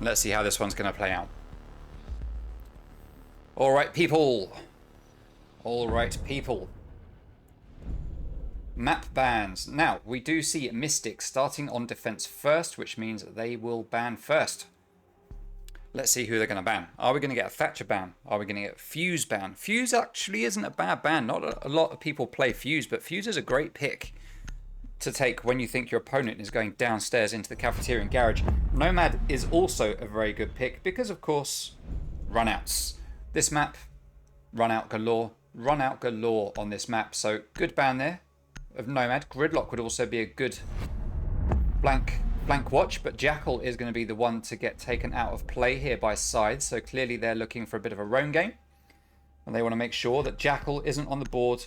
Let's see how this one's going to play out. All right, people. All right, people. Map bans. Now, we do see Mystic starting on defense first, which means they will ban first. Let's see who they're going to ban. Are we going to get a Thatcher ban? Are we going to get Fuse ban? Fuse actually isn't a bad ban. Not a lot of people play Fuse, but Fuse is a great pick to take when you think your opponent is going downstairs into the cafeteria and garage. Nomad is also a very good pick because, of course, runouts. This map, runout galore on this map. So good ban there of Nomad. Gridlock would also be a good blank watch, but Jackal is going to be the one to get taken out of play here by Scythe. So clearly they're looking for a bit of a roam game, and they want to make sure that Jackal isn't on the board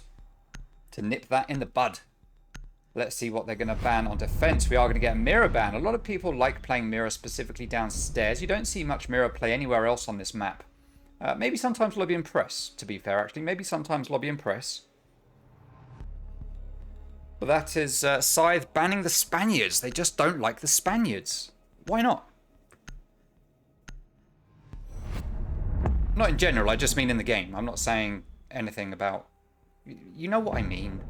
to nip that in the bud. Let's see what they're going to ban on defense. We are going to get a mirror ban. A lot of people like playing mirror specifically downstairs. You don't see much mirror play anywhere else on this map. Maybe sometimes lobby and press, to be fair, actually. Maybe sometimes lobby and press. But that is Scythe banning the Spaniards. They just don't like the Spaniards. Why not? Not in general, I just mean in the game. I'm not saying anything about... You know what I mean.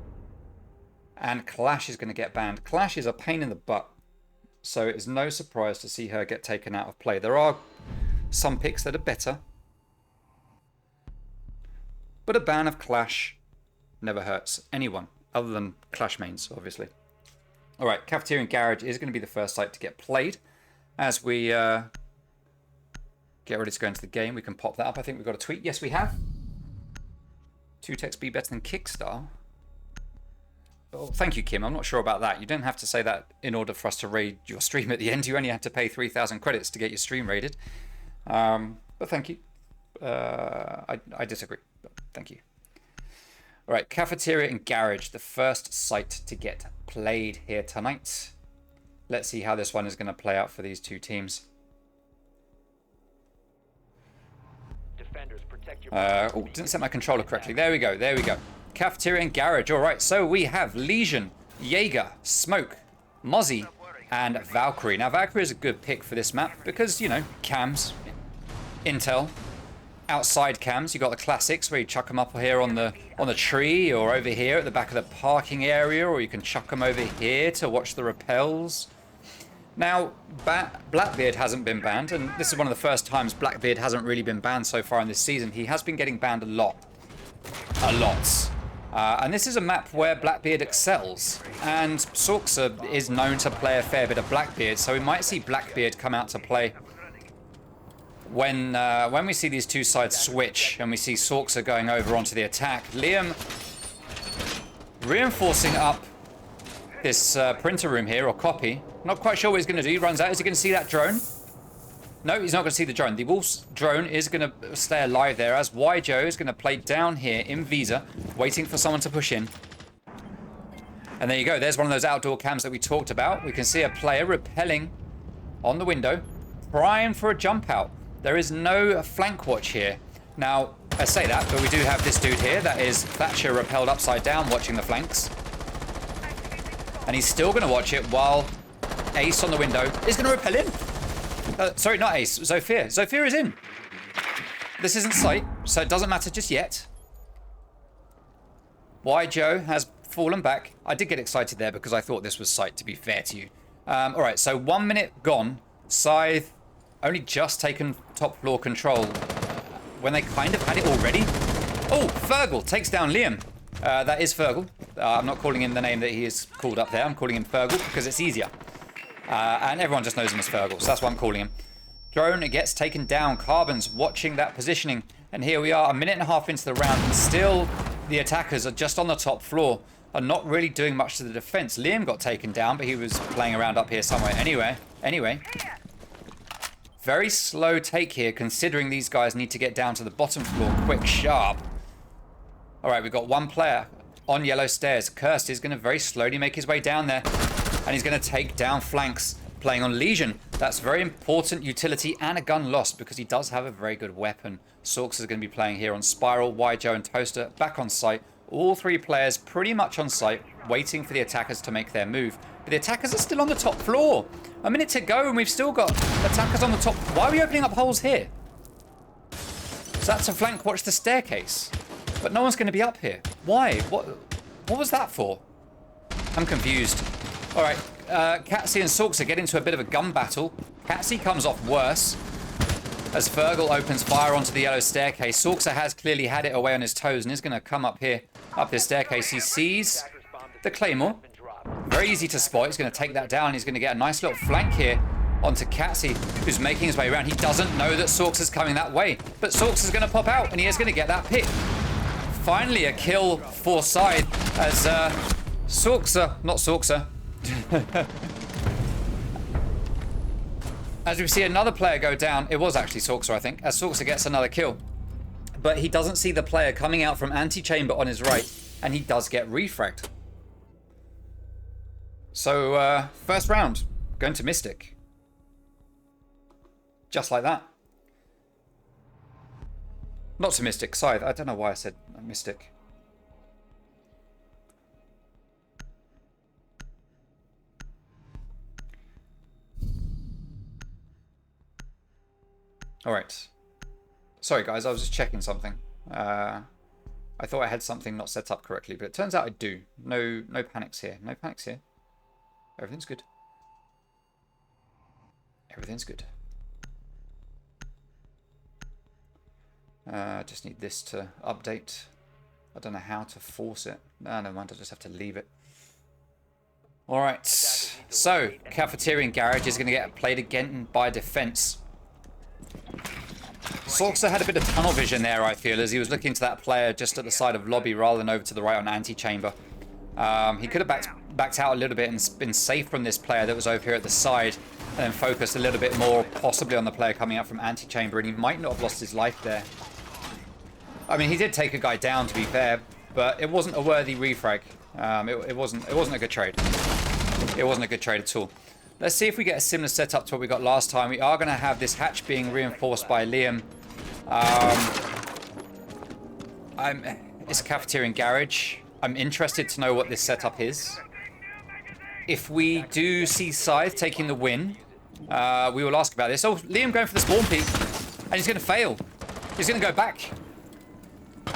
And Clash is going to get banned. Clash is a pain in the butt. So it is no surprise to see her get taken out of play. There are some picks that are better. But a ban of Clash never hurts anyone. Other than Clash mains, obviously. Alright, Cafeteria and Garage is going to be the first site to get played. As we get ready to go into the game, we can pop that up. I think we've got a tweet. Yes, we have. 2TXB better than Kickstar. Oh, thank you, Kim. I'm not sure about that. You didn't have to say that in order for us to raid your stream at the end. You only had to pay 3,000 credits to get your stream raided. But thank you. I disagree, but thank you. All right, Cafeteria and Garage, the first site to get played here tonight. Let's see how this one is going to play out for these two teams. Defenders, protect your Oh, didn't set my controller correctly. There we go, there we go. Cafeteria and Garage. All right, so we have Legion, Jaeger, Smoke, Mozzie, and Valkyrie. Now, Valkyrie is a good pick for this map because, you know, cams, intel. Outside cams, you got the classics where you chuck them up here on the tree, or over here at the back of the parking area, or you can chuck them over here to watch the rappels. Now, Blackbeard hasn't been banned, and this is one of the first times Blackbeard hasn't really been banned so far in this season. He has been getting banned a lot. And this is a map where Blackbeard excels, and Sorxa is known to play a fair bit of Blackbeard, so we might see Blackbeard come out to play when we see these two sides switch and we see Sorxa going over onto the attack. Liam reinforcing up this printer room here, or copy. Not quite sure what he's going to do. He runs out. Is he going to see that drone? No, he's not going to see the drone. The Wolf's drone is going to stay alive there, as YJo is going to play down here in Visa, waiting for someone to push in. And there you go. There's one of those outdoor cams that we talked about. We can see a player repelling on the window, primed for a jump out. There is no flank watch here. Now, I say that, but we do have this dude here that is Thatcher repelled upside down watching the flanks. And he's still going to watch it while Ace on the window is going to repel in. Sorry, not Ace, Zofia. Zofia is in. This isn't sight, so it doesn't matter just yet. YJo has fallen back. I did get excited there because I thought this was sight, to be fair to you. All right, so 1 minute gone. Scythe only just taken top floor control when they kind of had it already. Oh, Fergal takes down Liam. That is Fergal. I'm not calling him the name that he is called up there. I'm calling him Fergal because it's easier. And everyone just knows him as Fergal, so that's what I'm calling him. Drone gets taken down. Carbon's watching that positioning. And here we are, 1.5 minutes into the round, and still the attackers are just on the top floor, are not really doing much to the defense. Liam got taken down, but he was playing around up here somewhere. Anyway. Very slow take here, considering these guys need to get down to the bottom floor quick, sharp. All right, we've got one player on yellow stairs. Kirst is going to very slowly make his way down there, and he's going to take down flanks, playing on Legion. That's very important utility and a gun lost because he does have a very good weapon. Sorks is going to be playing here on Spiral, YJo and Toaster back on site. All three players pretty much on site, waiting for the attackers to make their move. But the attackers are still on the top floor. A minute to go and we've still got attackers on the top. Why are we opening up holes here? So that's to flank watch the staircase. But no one's going to be up here. Why? What was that for? I'm confused. All right, Catsy and Sorksa get into a bit of a gun battle. Catsy comes off worse as Fergal opens fire onto the yellow staircase. Sorksa has clearly had it away on his toes and is going to come up here, up this staircase. He sees the Claymore. Very easy to spot. He's going to take that down. He's going to get a nice little flank here onto Catsy, who's making his way around. He doesn't know that Sorksa's coming that way, but Sorksa's going to pop out and he is going to get that pick. Finally a kill for Scythe as Sorksa, not Sorksa. As we see another player go down, it was actually Sorksa, I think, as Sorksa gets another kill. But he doesn't see the player coming out from antechamber on his right, and he does get refragged. So, first round, going to Mystic. Just like that. Not to Mystic, Scythe. I don't know why I said Mystic. Alright. Sorry guys, I was just checking something. I thought I had something not set up correctly, but it turns out I do. No panics here. No panics here. Everything's good. Everything's good. Just need this to update. I don't know how to force it. No, never mind, I just have to leave it. Alright. So, Cafeteria and Garage is going to get played again by defense. Sorksa had a bit of tunnel vision there, I feel, as he was looking to that player just at the side of lobby rather than over to the right on antechamber. He could have backed out a little bit and been safe from this player that was over here at the side and then focused a little bit more possibly on the player coming out from antechamber, and he might not have lost his life there. I mean, he did take a guy down, to be fair, but it wasn't a worthy refrag. It wasn't a good trade. It wasn't a good trade at all. Let's see if we get a similar setup to what we got last time. We are going to have this hatch being reinforced by Liam. It's a Cafeteria and Garage. I'm interested to know what this setup is. If we do see Scythe taking the win, we will ask about this. Oh, Liam going for the spawn peak, and he's going to fail. He's going to go back.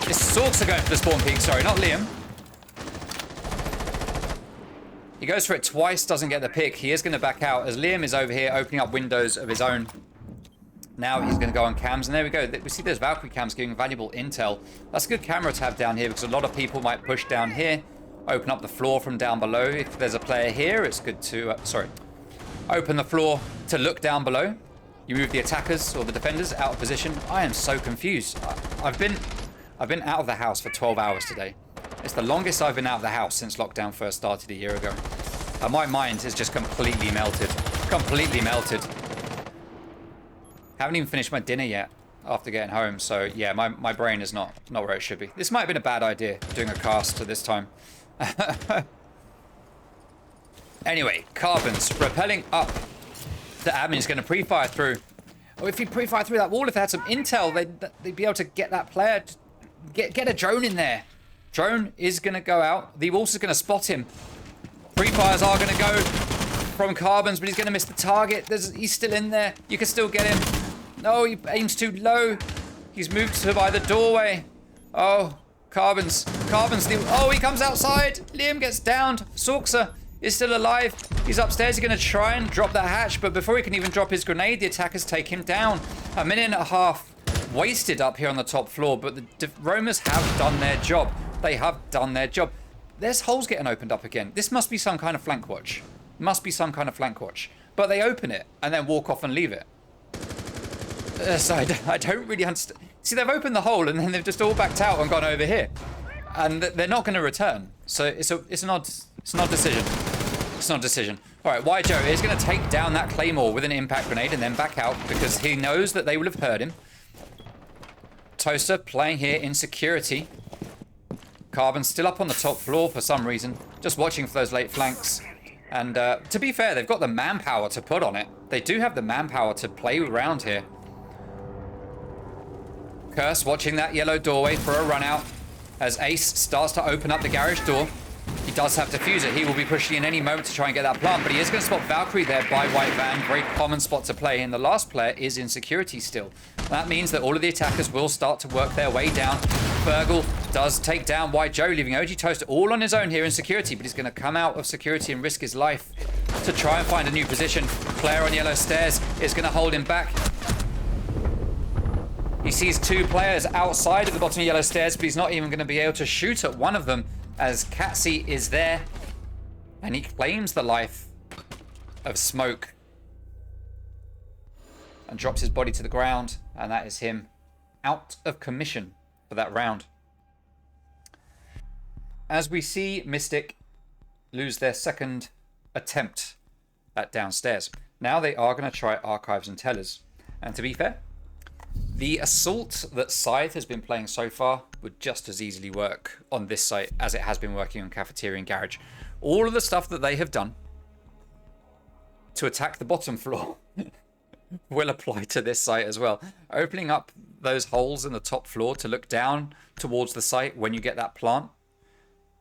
It's Sorksa going for the spawn peak, sorry, not Liam. He goes for it twice, doesn't get the pick. He is going to back out as Liam is over here opening up windows of his own. Now he's going to go on cams, and there we go. We see those Valkyrie cams giving valuable intel. That's a good camera to have down here because a lot of people might push down here, open up the floor from down below. If there's a player here, it's good to, open the floor to look down below. You move the attackers or the defenders out of position. I am so confused. I've been out of the house for 12 hours today. It's the longest I've been out of the house since lockdown first started a year ago. And my mind is just completely melted. Completely melted. Haven't even finished my dinner yet after getting home. So yeah, my brain is not where it should be. This might have been a bad idea, doing a cast at this time. Anyway, Carbons repelling up. The admin is going to pre-fire through. Oh, if he pre-fire through that wall, if they had some intel, they'd be able to get that player, get a drone in there. Drone is going to go out. The Wolves is going to spot him. Pre-fires are going to go from Carbons, but he's going to miss the target. He's still in there. You can still get him. No, he aims too low. He's moved to by the doorway. Oh, Carbons. Oh, he comes outside. Liam gets downed. Sorksa is still alive. He's upstairs. He's going to try and drop that hatch, but before he can even drop his grenade, the attackers take him down. A minute and a half wasted up here on the top floor, but the roamers have done their job. They have done their job. There's holes getting opened up again. This must be some kind of flank watch. But they open it and then walk off and leave it. So I don't really understand. See, they've opened the hole and then they've just all backed out and gone over here. And they're not going to return. So it's an odd decision. It's not a decision. All right, YJo is going to take down that Claymore with an impact grenade and then back out because he knows that they will have heard him. Toaster playing here in security. Carbon still up on the top floor for some reason, just watching for those late flanks. And to be fair, they've got the manpower to put on it. They do have the manpower to play around here. Curse watching that yellow doorway for a run out. As Ace starts to open up the garage door, he does have Diffuser. He will be pushing in any moment to try and get that plant, but he is going to spot Valkyrie there by White Van. Very common spot to play, and the last player is in security still. That means that all of the attackers will start to work their way down. Fergal does take down White Joe, leaving OG Toast all on his own here in security, but he's going to come out of security and risk his life to try and find a new position. Player on yellow stairs is going to hold him back. He sees two players outside of the bottom of yellow stairs, but he's not even going to be able to shoot at one of them as Catsy is there. And he claims the life of Smoke and drops his body to the ground. And that is him out of commission for that round. As we see Mystic lose their second attempt at downstairs. Now they are going to try Archives and Tellers. And to be fair, the assault that Scythe has been playing so far would just as easily work on this site as it has been working on Cafeteria and Garage. All of the stuff that they have done to attack the bottom floor will apply to this site as well. Opening up those holes in the top floor to look down towards the site when you get that plant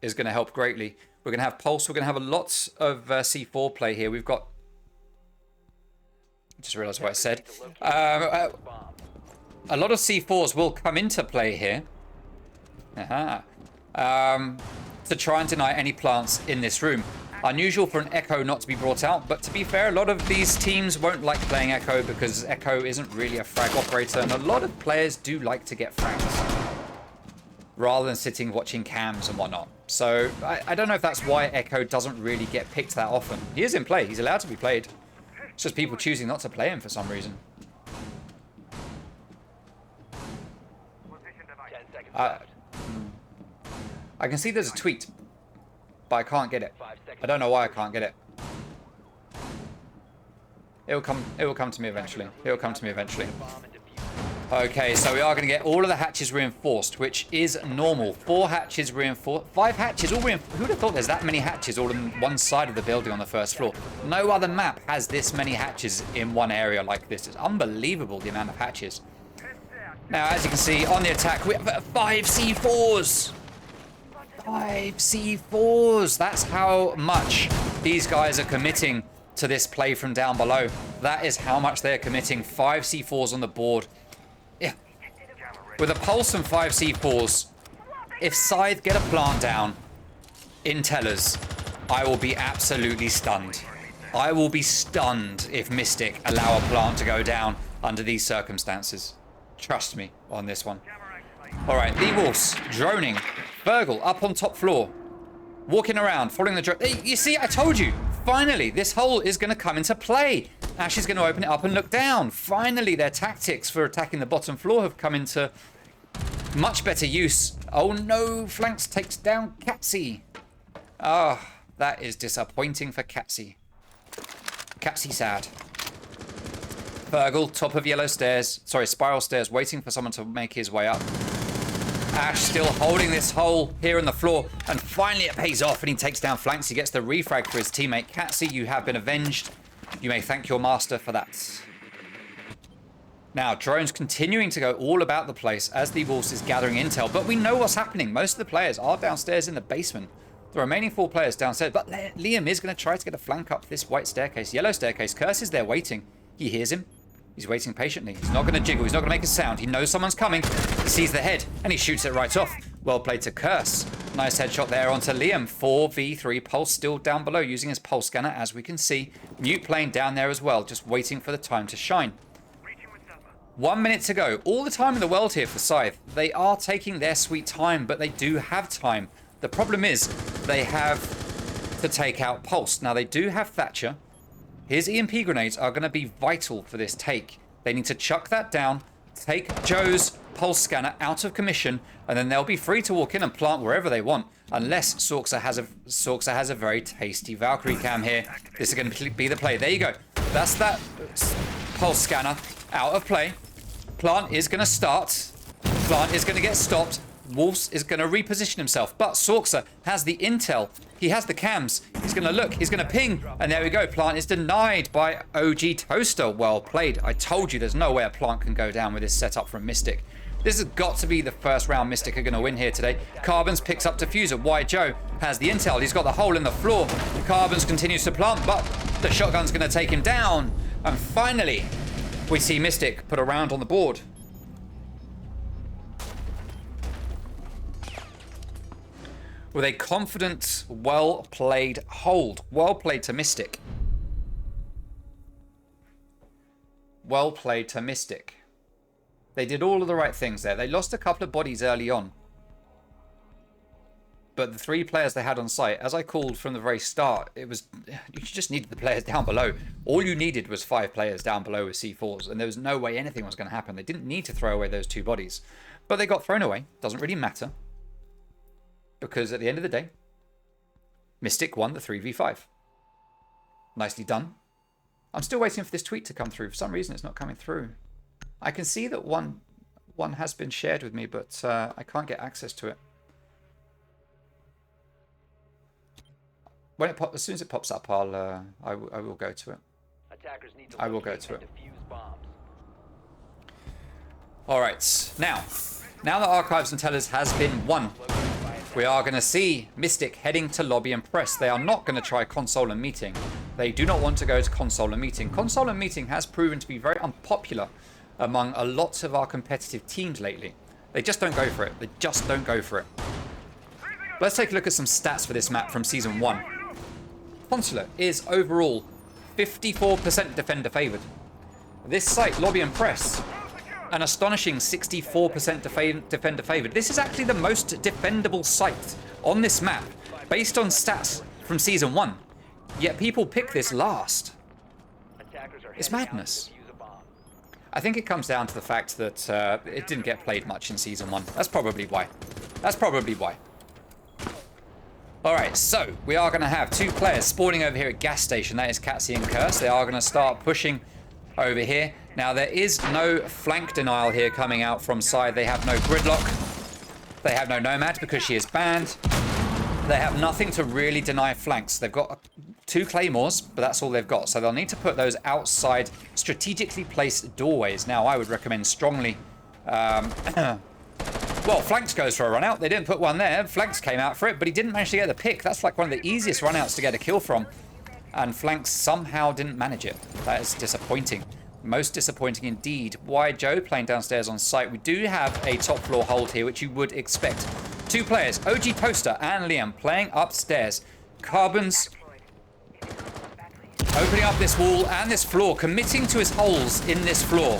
is going to help greatly. We're going to have Pulse. We're going to have a lot of C4 play here. We've got... I just realized what I said. A lot of C4s will come into play here. To try and deny any plants in this room. Unusual for an Echo not to be brought out, but to be fair, a lot of these teams won't like playing Echo because Echo isn't really a frag operator, and a lot of players do like to get frags rather than sitting watching cams and whatnot. So I don't know if that's why Echo doesn't really get picked that often. He is in play. He's allowed to be played. It's just people choosing not to play him for some reason. 10 seconds left. I can see there's a tweet, but I can't get it. I don't know why I can't get it. It will come to me eventually. It will come to me eventually. Okay, so we are going to get all of the hatches reinforced, which is normal. 4 hatches reinforced. 5 hatches all reinforced. Who would have thought there's that many hatches all on one side of the building on the first floor? No other map has this many hatches in one area like this. It's unbelievable the amount of hatches. Now, as you can see, on the attack, we have 5 C4s. 5 C4s. That's how much these guys are committing to this play from down below. That is how much they're committing. 5 C4s on the board. Yeah. With a Pulse and 5 C4s, if Scythe get a plant down in Tellers, I will be absolutely stunned. I will be stunned if Mystic allow a plant to go down under these circumstances. Trust me on this one. All right, the Wolves droning. Fergal up on top floor, walking around, following the drone. Hey, you see, I told you. Finally, this hole is going to come into play. Ash is going to open it up and look down. Finally, their tactics for attacking the bottom floor have come into much better use. Oh no, Flanks takes down Catsy. Ah, oh, that is disappointing for Catsy. Catsy sad. Fergal, top of yellow stairs, sorry, spiral stairs, waiting for someone to make his way up. Ash still holding this hole here on the floor, and finally it pays off and he takes down Flanks. He gets the refrag for his teammate. Catsy, you have been avenged. You may thank your master for that. Now, drones continuing to go all about the place as the Wolves is gathering intel, but we know what's happening. Most of the players are downstairs in the basement. The remaining 4 players downstairs, but Liam is going to try to get a flank up this white staircase, yellow staircase. Curse is there waiting. He hears him. He's waiting patiently. He's not going to jiggle. He's not going to make a sound. He knows someone's coming. He sees the head, and he shoots it right off. Well played to Curse. Nice headshot there onto Liam. 4v3. Pulse still down below using his pulse scanner, as we can see. Mute playing down there as well, just waiting for the time to shine. 1 minute to go. All the time in the world here for Scythe. They are taking their sweet time, but they do have time. The problem is they have to take out Pulse. Now, they do have Thatcher. His EMP grenades are going to be vital for this take. They need to chuck that down, take Joe's pulse scanner out of commission, and then they'll be free to walk in and plant wherever they want, unless Sorxa has a very tasty Valkyrie cam here. This is going to be the play. There you go. That's that pulse scanner out of play. Plant is going to start. Plant is going to get stopped. Wolves is going to reposition himself, but Sorxa has the intel. He has the cams. He's going to look. He's going to ping. And there we go. Plant is denied by OG Toaster. Well played. I told you there's no way a plant can go down with this setup from Mystic. This has got to be the first round Mystic are going to win here today. Carbons picks up Diffuser. White Joe has the intel. He's got the hole in the floor. Carbons continues to plant, but the shotgun's going to take him down. And finally, we see Mystic put a round on the board. With a confident, well-played hold. Well played to Mystic. Well played to Mystic. They did all of the right things there. They lost a couple of bodies early on. But the 3 players they had on site, as I called from the very start, it was, you just needed the players down below. All you needed was 5 players down below with C4s, and there was no way anything was going to happen. They didn't need to throw away those 2 bodies. But they got thrown away. Doesn't really matter. Because at the end of the day, Mystic won the 3v5. Nicely done. I'm still waiting for this tweet to come through. For some reason, it's not coming through. I can see that one has been shared with me, but I can't get access to it. When as soon as it pops up, I will go to it. Attackers need to I will go locate to and it. defuse bombs. All right, now that Archives and Tellers has been won, we are going to see Mystic heading to lobby and press. They are not going to try console and meeting. They do not want to go to console and meeting. Console and meeting has proven to be very unpopular among a lot of our competitive teams lately. They just don't go for it. They just don't go for it. Let's take a look at some stats for this map from Season 1. Consulate is overall 54% defender favored. This site, lobby and press, an astonishing 64% defender favored. This is actually the most defendable site on this map based on stats from Season 1. Yet people pick this last. It's madness. I think it comes down to the fact that it didn't get played much in Season 1. That's probably why. That's probably why. Alright, so we are going to have 2 players spawning over here at gas station. That is Catsy and Curse. They are going to start pushing over here. Now, there is no flank denial here coming out from side. They have no Gridlock. They have no Nomad because she is banned. They have nothing to really deny flanks. They've got 2 Claymores, but that's all they've got. So they'll need to put those outside strategically placed doorways. Now, I would recommend strongly... Well, Flanks goes for a run out. They didn't put one there. Flanks came out for it, but he didn't manage to get the pick. That's like one of the easiest run outs to get a kill from. And Flanks somehow didn't manage it. That is disappointing. Most disappointing indeed. Wide Joe playing downstairs on site. We do have a top floor hold here, which you would expect. 2 players, OG Toaster and Liam, playing upstairs. Carbons opening up this wall and this floor, committing to his holes in this floor.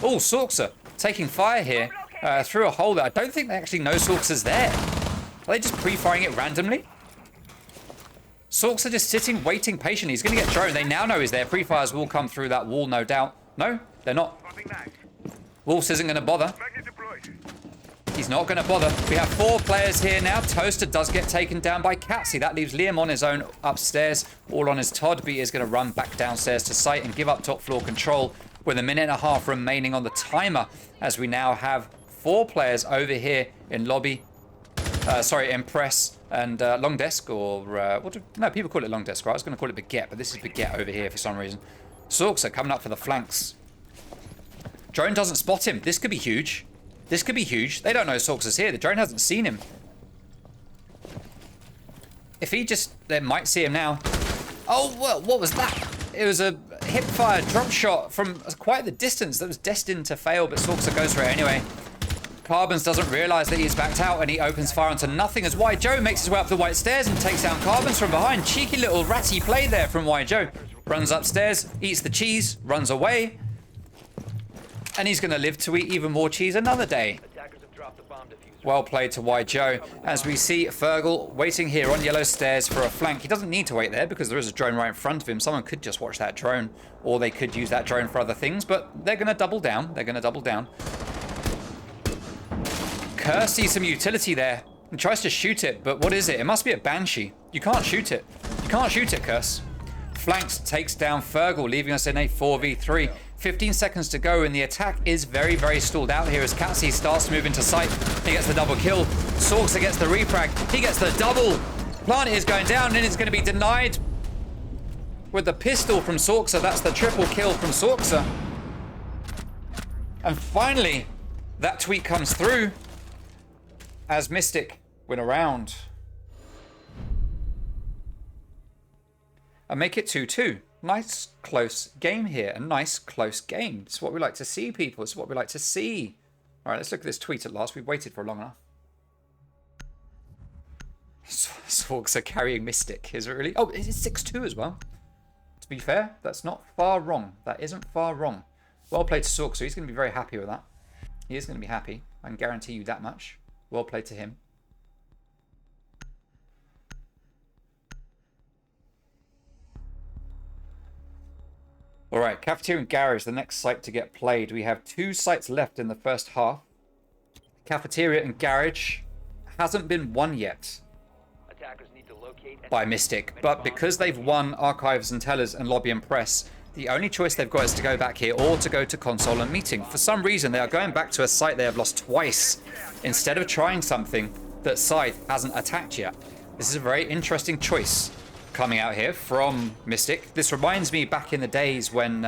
Oh, Sorkser taking fire here. Through a hole that I don't think they actually know Sorkser's there. Are they just pre-firing it randomly? Sorkser just sitting, waiting patiently. He's going to get drone. They now know he's there. Pre-fires will come through that wall, no doubt. No, they're not. Wolves isn't going to bother. He's not going to bother. We have 4 players here now. Toaster does get taken down by Catsy. That leaves Liam on his own upstairs. All on his Todd. B is going to run back downstairs to site and give up top floor control with a minute and a half remaining on the timer, as we now have 4 players over here in lobby, in press and long desk, or no, people call it long desk, right? I was going to call it baguette, but this is baguette over here for some reason. Sorkser coming up for the flanks. Drone doesn't spot him. This could be huge. This could be huge. They don't know Sorkser's here. The drone hasn't seen him. If he just, they might see him now. Oh, well, what was that? It was a hip-fire drop shot from quite the distance that was destined to fail, but Sorkser goes for it anyway. Carbons doesn't realise that he's backed out, and he opens fire onto nothing as White Joe makes his way up the white stairs and takes down Carbons from behind. Cheeky little ratty play there from White Joe. Runs upstairs, eats the cheese, runs away. And he's going to live to eat even more cheese another day. Well played to White Joe. As we see Fergal waiting here on yellow stairs for a flank. He doesn't need to wait there because there is a drone right in front of him. Someone could just watch that drone, or they could use that drone for other things, but they're going to double down. They're going to double down. Curse sees some utility there and tries to shoot it, but what is it? It must be a Banshee. You can't shoot it. You can't shoot it, Curse. Flanks takes down Fergal, leaving us in a 4v3. 15 seconds to go, and the attack is very, very stalled out here as Catsy starts to move into sight. He gets the double kill. Sorkser gets the refrag. He gets the double. Planet is going down, and it's going to be denied with the pistol from Sorkser. That's the triple kill from Sorkser. And finally, That tweet comes through as Mystic win a round. And make it 2-2. Nice close game here. A nice close game. It's what we like to see, people. It's what we like to see. All right, let's look at this tweet at last. We've waited for long enough. Sorks are carrying Mystic. Is it really? Oh, it's 6-2 as well. To be fair, that's not far wrong. That isn't far wrong. Well played to Sorks, so he's going to be very happy with that. He is going to be happy. I can guarantee you that much. Well played to him. All right, Cafeteria and Garage, the next site to get played. We have 2 sites left in the first half. Cafeteria and Garage hasn't been won yet by Mystic, but because they've won Archives and Tellers and Lobby and Press, the only choice they've got is to go back here or to go to Console and Meeting. For some reason, they are going back to a site they have lost twice instead of trying something that Scythe hasn't attacked yet. This is a very interesting choice coming out here from Mystic. This reminds me back in the days when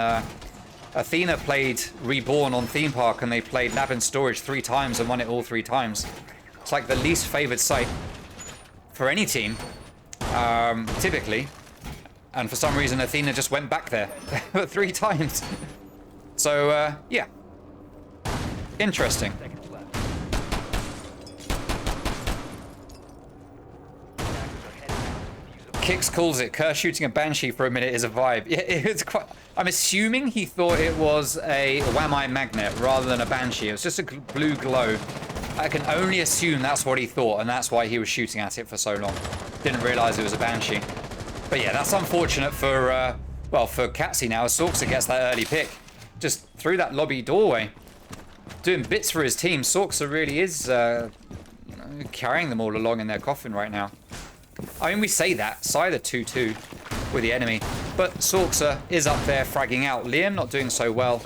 Athena played Reborn on Theme Park and they played Lab and Storage 3 times and won it all 3 times. It's like the least favored site for any team, typically. And for some reason, Athena just went back there 3 times. So, yeah. Interesting. Kix calls it, Kerr shooting a Banshee for a minute is a vibe. Yeah, it's quite... I'm assuming he thought it was a Whammy magnet rather than a Banshee. It was just a blue glow. I can only assume that's what he thought, and that's why he was shooting at it for so long. Didn't realize it was a Banshee. But yeah, that's unfortunate for, well, for Catsy now. Sorksa gets that early pick. Just through that lobby doorway. Doing bits for his team. Sorksa really is carrying them all along in their coffin right now. I mean, we say that. Scythe 2-2 with the enemy. But Sorksa is up there fragging out. Liam not doing so well.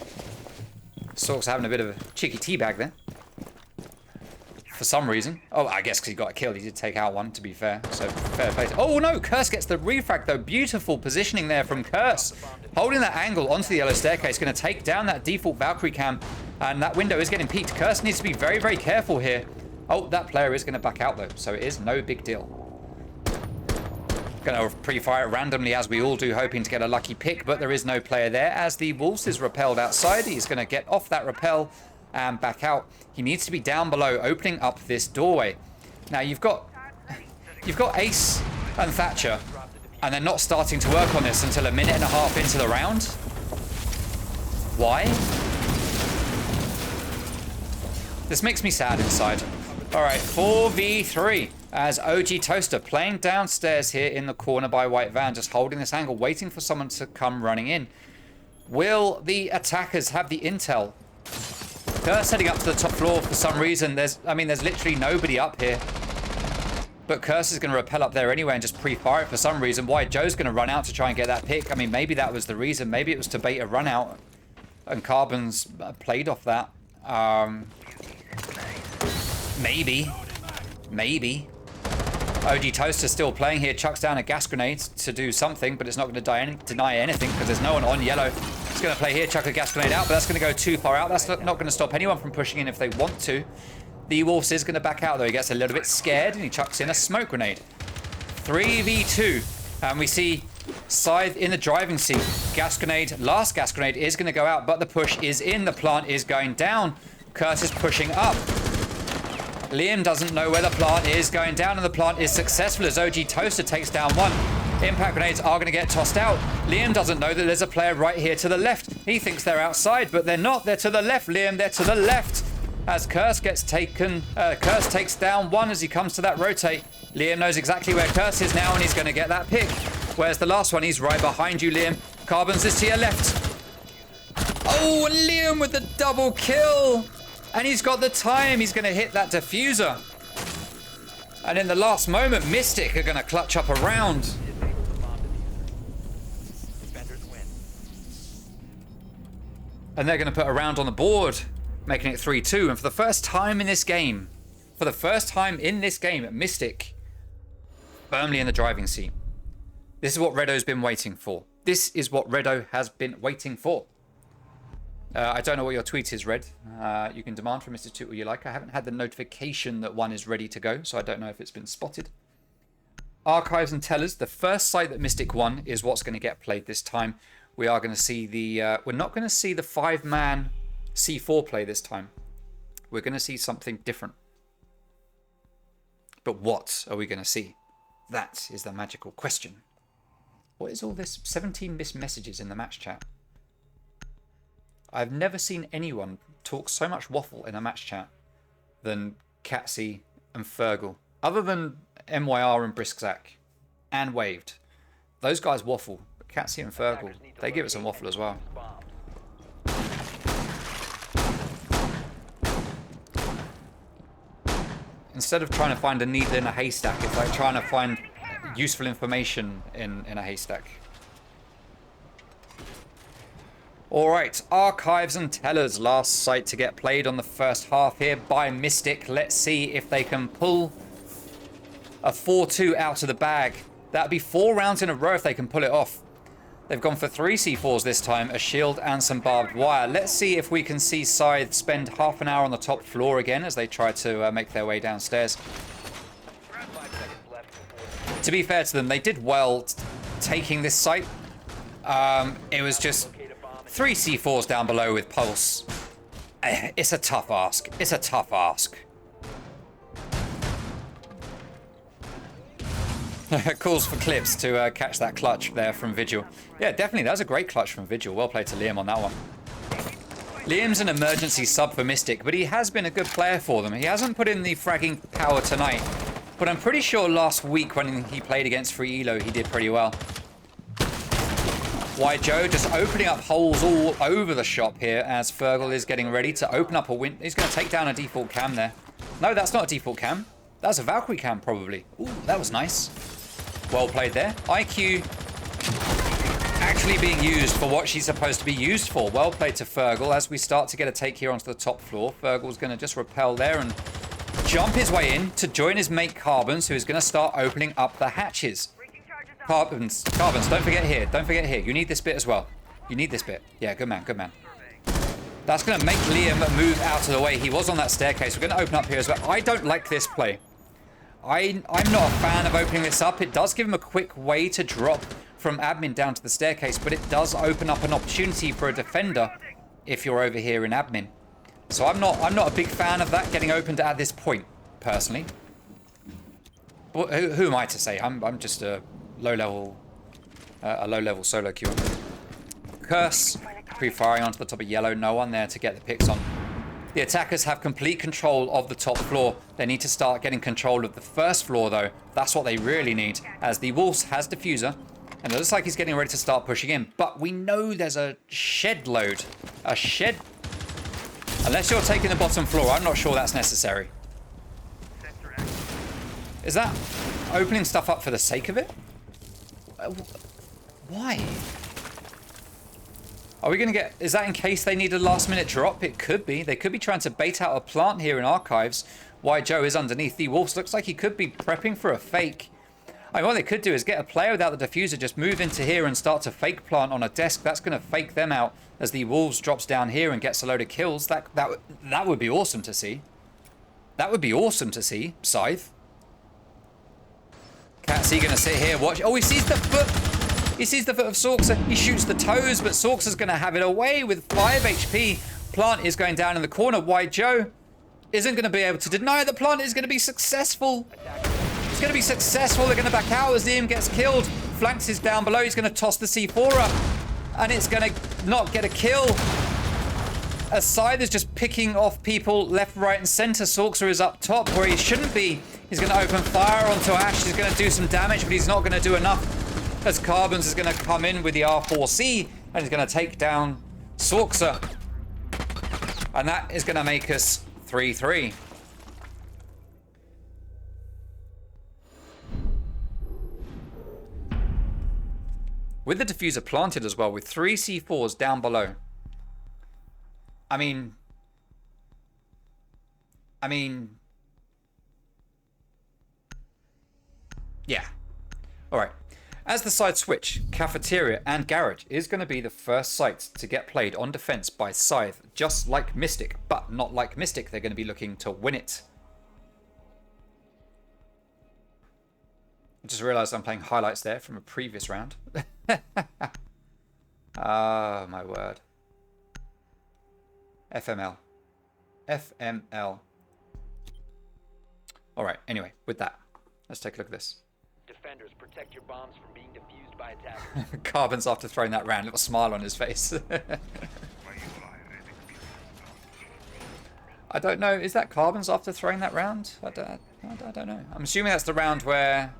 Sorksa having a bit of a cheeky teabag there. For some reason. Oh, I guess because he got a kill. He did take out one, to be fair. So, fair play. Oh, no. Curse gets the refrag, though. Beautiful positioning there from Curse. Holding that angle onto the yellow staircase. Going to take down that default Valkyrie cam. And that window is getting peaked. Curse needs to be very, very careful here. Oh, that player is going to back out, though. So, it is no big deal. Going to pre-fire it randomly, as we all do, hoping to get a lucky pick. But there is no player there. As the Wolves is repelled outside, he's going to get off that repel and back out. He needs to be down below, opening up this doorway. Now you've got Ace and Thatcher, and they're not starting to work on this until a minute and a half into the round. Why? This makes me sad inside. All right, 4v3 as OG Toaster playing downstairs here in the corner by White Van, just holding this angle, waiting for someone to come running in. Will the attackers have the intel? Curse heading up to the top floor for some reason. There's literally nobody up here. But Curse is going to rappel up there anyway and just pre-fire it for some reason. Why? Joe's going to run out to try and get that pick. I mean, maybe that was the reason. Maybe it was to bait a run out. And Carbon's played off that. Maybe. OG Toaster still playing here. Chucks down a gas grenade to do something, but it's not going to deny anything because there's no one on yellow. He's going to play here, chuck a gas grenade out, but that's going to go too far out. That's not going to stop anyone from pushing in if they want to. The Wolves is going to back out, though. He gets a little bit scared, and he chucks in a smoke grenade. 3v2. And we see Scythe in the driving seat. Gas grenade. Last gas grenade is going to go out, but the push is in. The plant is going down. Curtis pushing up. Liam doesn't know where the plant is going down, and the plant is successful as OG Toaster takes down one. Impact grenades are going to get tossed out. Liam doesn't know that there's a player right here to the left. He thinks they're outside, but they're not. They're to the left. Liam, they're to the left. As Curse gets taken, Curse takes down one as he comes to that rotate. Liam knows exactly where Curse is now, and he's going to get that pick. Where's the last one? He's right behind you, Liam. Carbon's is to your left. Oh, and Liam with the double kill. And he's got the time. He's going to hit that diffuser. And in the last moment, Mystic are going to clutch up a round. And they're going to put a round on the board, making it 3-2. And for the first time in this game, Mystic firmly in the driving seat. This is what Redo's been waiting for. I don't know what your tweet is, Red. You can demand from Mr. Tweet what you like. I haven't had the notification that one is ready to go, so I don't know if it's been spotted. Archives and tellers. The first site that Mystic won is what's going to get played this time. We are going to see the... we're not going to see the 5-man C4 play this time. We're going to see something different. But what are we going to see? That is the magical question. What is all this? 17 missed messages in the match chat. I've never seen anyone talk so much waffle in a match chat than Catsy and Fergal. Other than MYR and Briskzak and Waved. Those guys waffle. But Catsy and Fergal, they give us some waffle as well. Instead of trying to find a needle in a haystack, it's like trying to find useful information in a haystack. Alright, Archives and Tellers, last site to get played on the first half here by Mystic. Let's see if they can pull a 4-2 out of the bag. That'd be 4 rounds in a row if they can pull it off. They've gone for 3 C4s this time, a shield and some barbed wire. Let's see if we can see Scythe spend half an hour on the top floor again as they try to make their way downstairs. To be fair to them, they did well taking this site. It was just 3 C4s down below with Pulse. It's a tough ask. It's a tough ask. Calls for clips to catch that clutch there from Vigil. Yeah, definitely. That was a great clutch from Vigil. Well played to Liam on that one. Liam's an emergency sub for Mystic, but he has been a good player for them. He hasn't put in the fragging power tonight, but I'm pretty sure last week when he played against Free Elo, he did pretty well. Why Joe just opening up holes all over the shop here as Fergal is getting ready to open up a win. He's going to take down a default cam there. No, that's not a default cam. That's a Valkyrie cam probably. Ooh, that was nice. Well played there. IQ actually being used for what she's supposed to be used for. Well played to Fergal as we start to get a take here onto the top floor. Fergal's going to just repel there and jump his way in to join his mate Carbons, who is going to start opening up the hatches. Carbons, don't forget here. Don't forget here. You need this bit as well. You need this bit. Yeah, good man, good man. That's going to make Liam move out of the way. He was on that staircase. We're going to open up here as well. I don't like this play. I'm not a fan of opening this up. It does give him a quick way to drop from admin down to the staircase, but it does open up an opportunity for a defender if you're over here in admin. So I'm not a big fan of that getting opened at this point, personally. But who am I to say? I'm just a low-level solo queue. Curse, pre-firing onto the top of yellow. No one there to get the picks on. The attackers have complete control of the top floor. They need to start getting control of the first floor, though. That's what they really need, as the Wolves has diffuser, and it looks like he's getting ready to start pushing in. But we know there's a shed load. A shed... Unless you're taking the bottom floor, I'm not sure that's necessary. Is that opening stuff up for the sake of it? Why? Are we going to get... Is that in case they need a last-minute drop? It could be. They could be trying to bait out a plant here in Archives. Why Joe is underneath the Wolves. Looks like he could be prepping for a fake. I mean, what they could do is get a player without the diffuser, just move into here and start to fake plant on a desk. That's going to fake them out as the Wolves drops down here and gets a load of kills. That would be awesome to see. That would be awesome to see, Scythe. Catsy going to sit here, watch. Oh, he sees the foot. He sees the foot of Sorkser. He shoots the toes, but Sorkser's going to have it away with 5 HP. Plant is going down in the corner. Why Joe isn't going to be able to deny the Plant is going to be successful. It's going to be successful. They're going to back out as Liam gets killed. Flanks is down below. He's going to toss the C4 up. And it's going to not get a kill. As Scythe is just picking off people left, right, and center. Sorkser is up top where he shouldn't be. He's going to open fire onto Ash. He's going to do some damage, but he's not going to do enough. As Carbons is going to come in with the R4C and he's going to take down Sorkser. And that is going to make us 3-3. With the diffuser planted as well, with 3 C4s down below. I mean... Yeah. Alright. As the side switch, Cafeteria and Garage is going to be the first site to get played on defense by Scythe, just like Mystic, but not like Mystic. They're going to be looking to win it. I just realized I'm playing highlights there from a previous round. Ah, my word. FML. FML. Alright, anyway, with that, let's take a look at this. Defenders, protect your bombs from being defused by attackers. Carbon's after throwing that round, little smile on his face. I don't know, is that Carbon's after throwing that round? I don't know. I'm assuming that's the round where...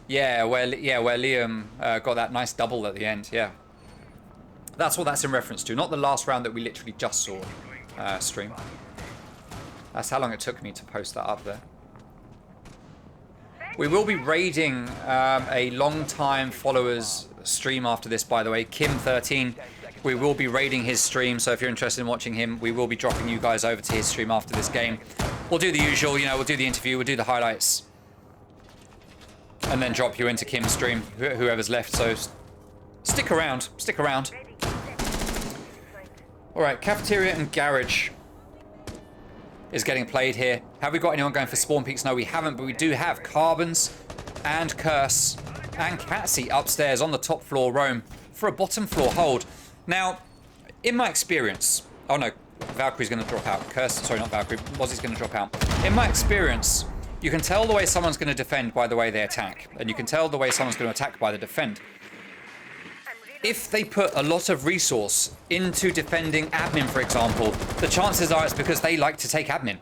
Yeah, where Liam got that nice double at the end, yeah. That's what that's in reference to, not the last round that we literally just saw stream. That's how long it took me to post that up there. We will be raiding a long-time follower's stream after this, by the way, Kim13. We will be raiding his stream, so if you're interested in watching him, we will be dropping you guys over to his stream after this game. We'll do the usual, you know, we'll do the interview, we'll do the highlights, and then drop you into Kim's stream, whoever's left, so stick around, stick around. Alright, Cafeteria and Garage is getting played here. Have we got anyone going for spawn peaks? No, we haven't, but we do have Carbons and Curse and Catsy upstairs on the top floor roam for a bottom floor hold. Now, in my experience... Oh no, Valkyrie's going to drop out. Curse, sorry, not Valkyrie. Mozzie's going to drop out. In my experience, you can tell the way someone's going to defend by the way they attack. And you can tell the way someone's going to attack by the defend. If they put a lot of resource into defending admin, for example, the chances are it's because they like to take admin.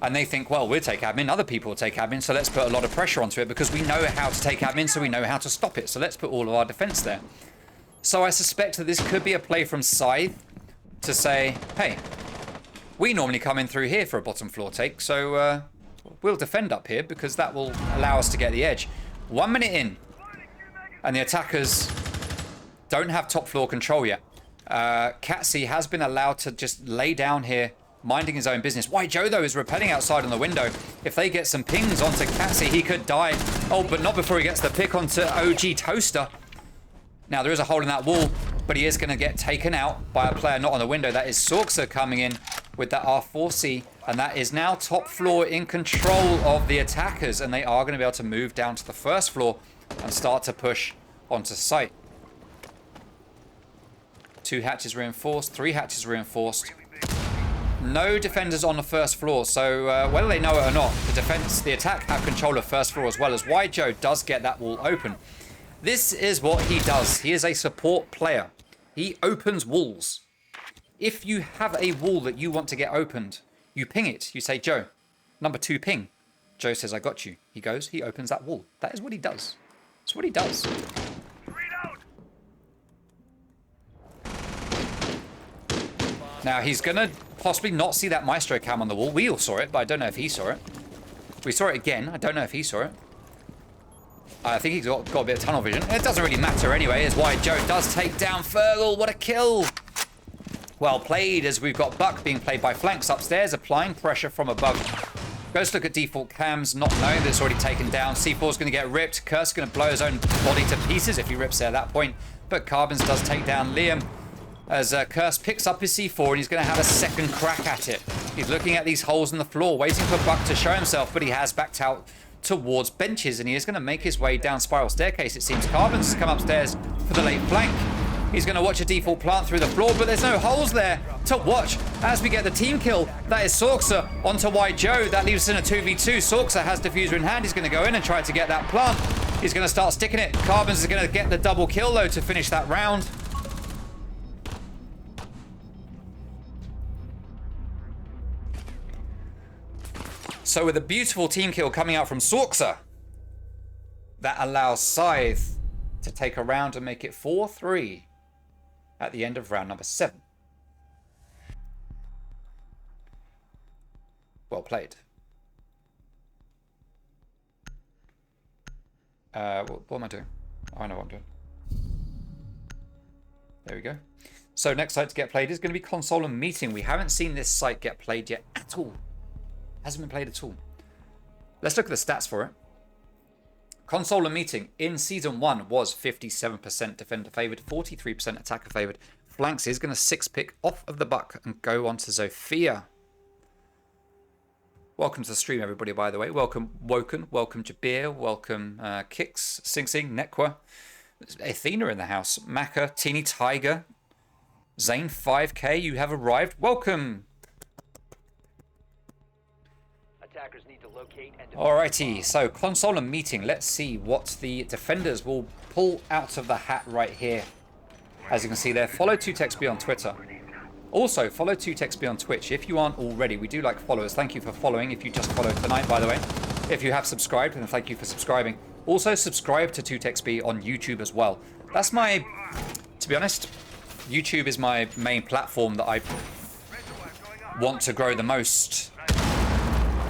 And they think, well, we'll take admin, other people will take admin, so let's put a lot of pressure onto it because we know how to take admin, so we know how to stop it. So let's put all of our defense there. So I suspect that this could be a play from Scythe to say, hey, we normally come in through here for a bottom floor take, so we'll defend up here because that will allow us to get the edge. 1 minute in, and the attackers don't have top floor control yet. Catsy has been allowed to just lay down here, minding his own business. White Joe, though, is rappelling outside on the window. If they get some pings onto Catsy, he could die. Oh, but not before he gets the pick onto OG Toaster. Now, there is a hole in that wall, but he is going to get taken out by a player not on the window. That is Sorksa coming in with that R4C, and that is now top floor in control of the attackers, and they are going to be able to move down to the first floor and start to push onto site. 2 hatches reinforced, 3 hatches reinforced. No defenders on the first floor, so whether they know it or not, the attack have control of first floor as well, as White Joe does get that wall open. This is what he does. He is a support player. He opens walls. If you have a wall that you want to get opened, you ping it. You say, Joe, number 2 ping. Joe says, I got you. He goes, he opens that wall. That is what he does. That's what he does. Now, he's going to possibly not see that Maestro cam on the wall. We all saw it, but I don't know if he saw it. We saw it again. I don't know if he saw it. I think he's got a bit of tunnel vision. It doesn't really matter anyway, as White Joe does take down Fergal. What a kill. Well played, as we've got Buck being played by flanks upstairs, applying pressure from above. Goes to look at default cams, not knowing that it's already taken down. C4's going to get ripped. Curse going to blow his own body to pieces if he rips there at that point. But Carbons does take down Liam, as Curse picks up his C4 and he's going to have a second crack at it. He's looking at these holes in the floor, waiting for Buck to show himself, but he has backed out towards benches and he is going to make his way down spiral staircase. It seems Carbons has come upstairs for the late flank. He's going to watch a default plant through the floor, but there's no holes there to watch as we get the team kill. That is Sorksa onto White Joe. That leaves us in a 2v2. Sorksa has diffuser in hand. He's going to go in and try to get that plant. He's going to start sticking it. Carbons is going to get the double kill, though, to finish that round. So with a beautiful team kill coming out from Sorksa, that allows Scythe to take a round and make it 4-3 at the end of round number 7. Well played. What am I doing? Oh, I know what I'm doing. There we go. So next site to get played is going to be Consulate Meeting. We haven't seen this site get played yet at all. Hasn't been played at all. Let's look at the stats for it. Console and meeting in Season 1 was 57% defender favored, 43% attacker favored. Flanks is going to 6-pick off of the buck and go on to Zofia. Welcome to the stream, everybody, by the way. Welcome, Woken. Welcome, Jabir. Welcome, Kix, Sing Sing, Nekwa. Athena in the house. Maka, Teeny Tiger. Zane 5K, you have arrived. Welcome. Attackers need to locate and Alrighty, so console and meeting. Let's see what the defenders will pull out of the hat right here. As you can see there, follow 2TXB on Twitter. Also, follow 2TXB on Twitch if you aren't already. We do like followers. Thank you for following. If you just followed tonight, by the way. If you have subscribed, then thank you for subscribing. Also, subscribe to 2TXB on YouTube as well. That's my, to be honest, YouTube is my main platform that I want to grow the most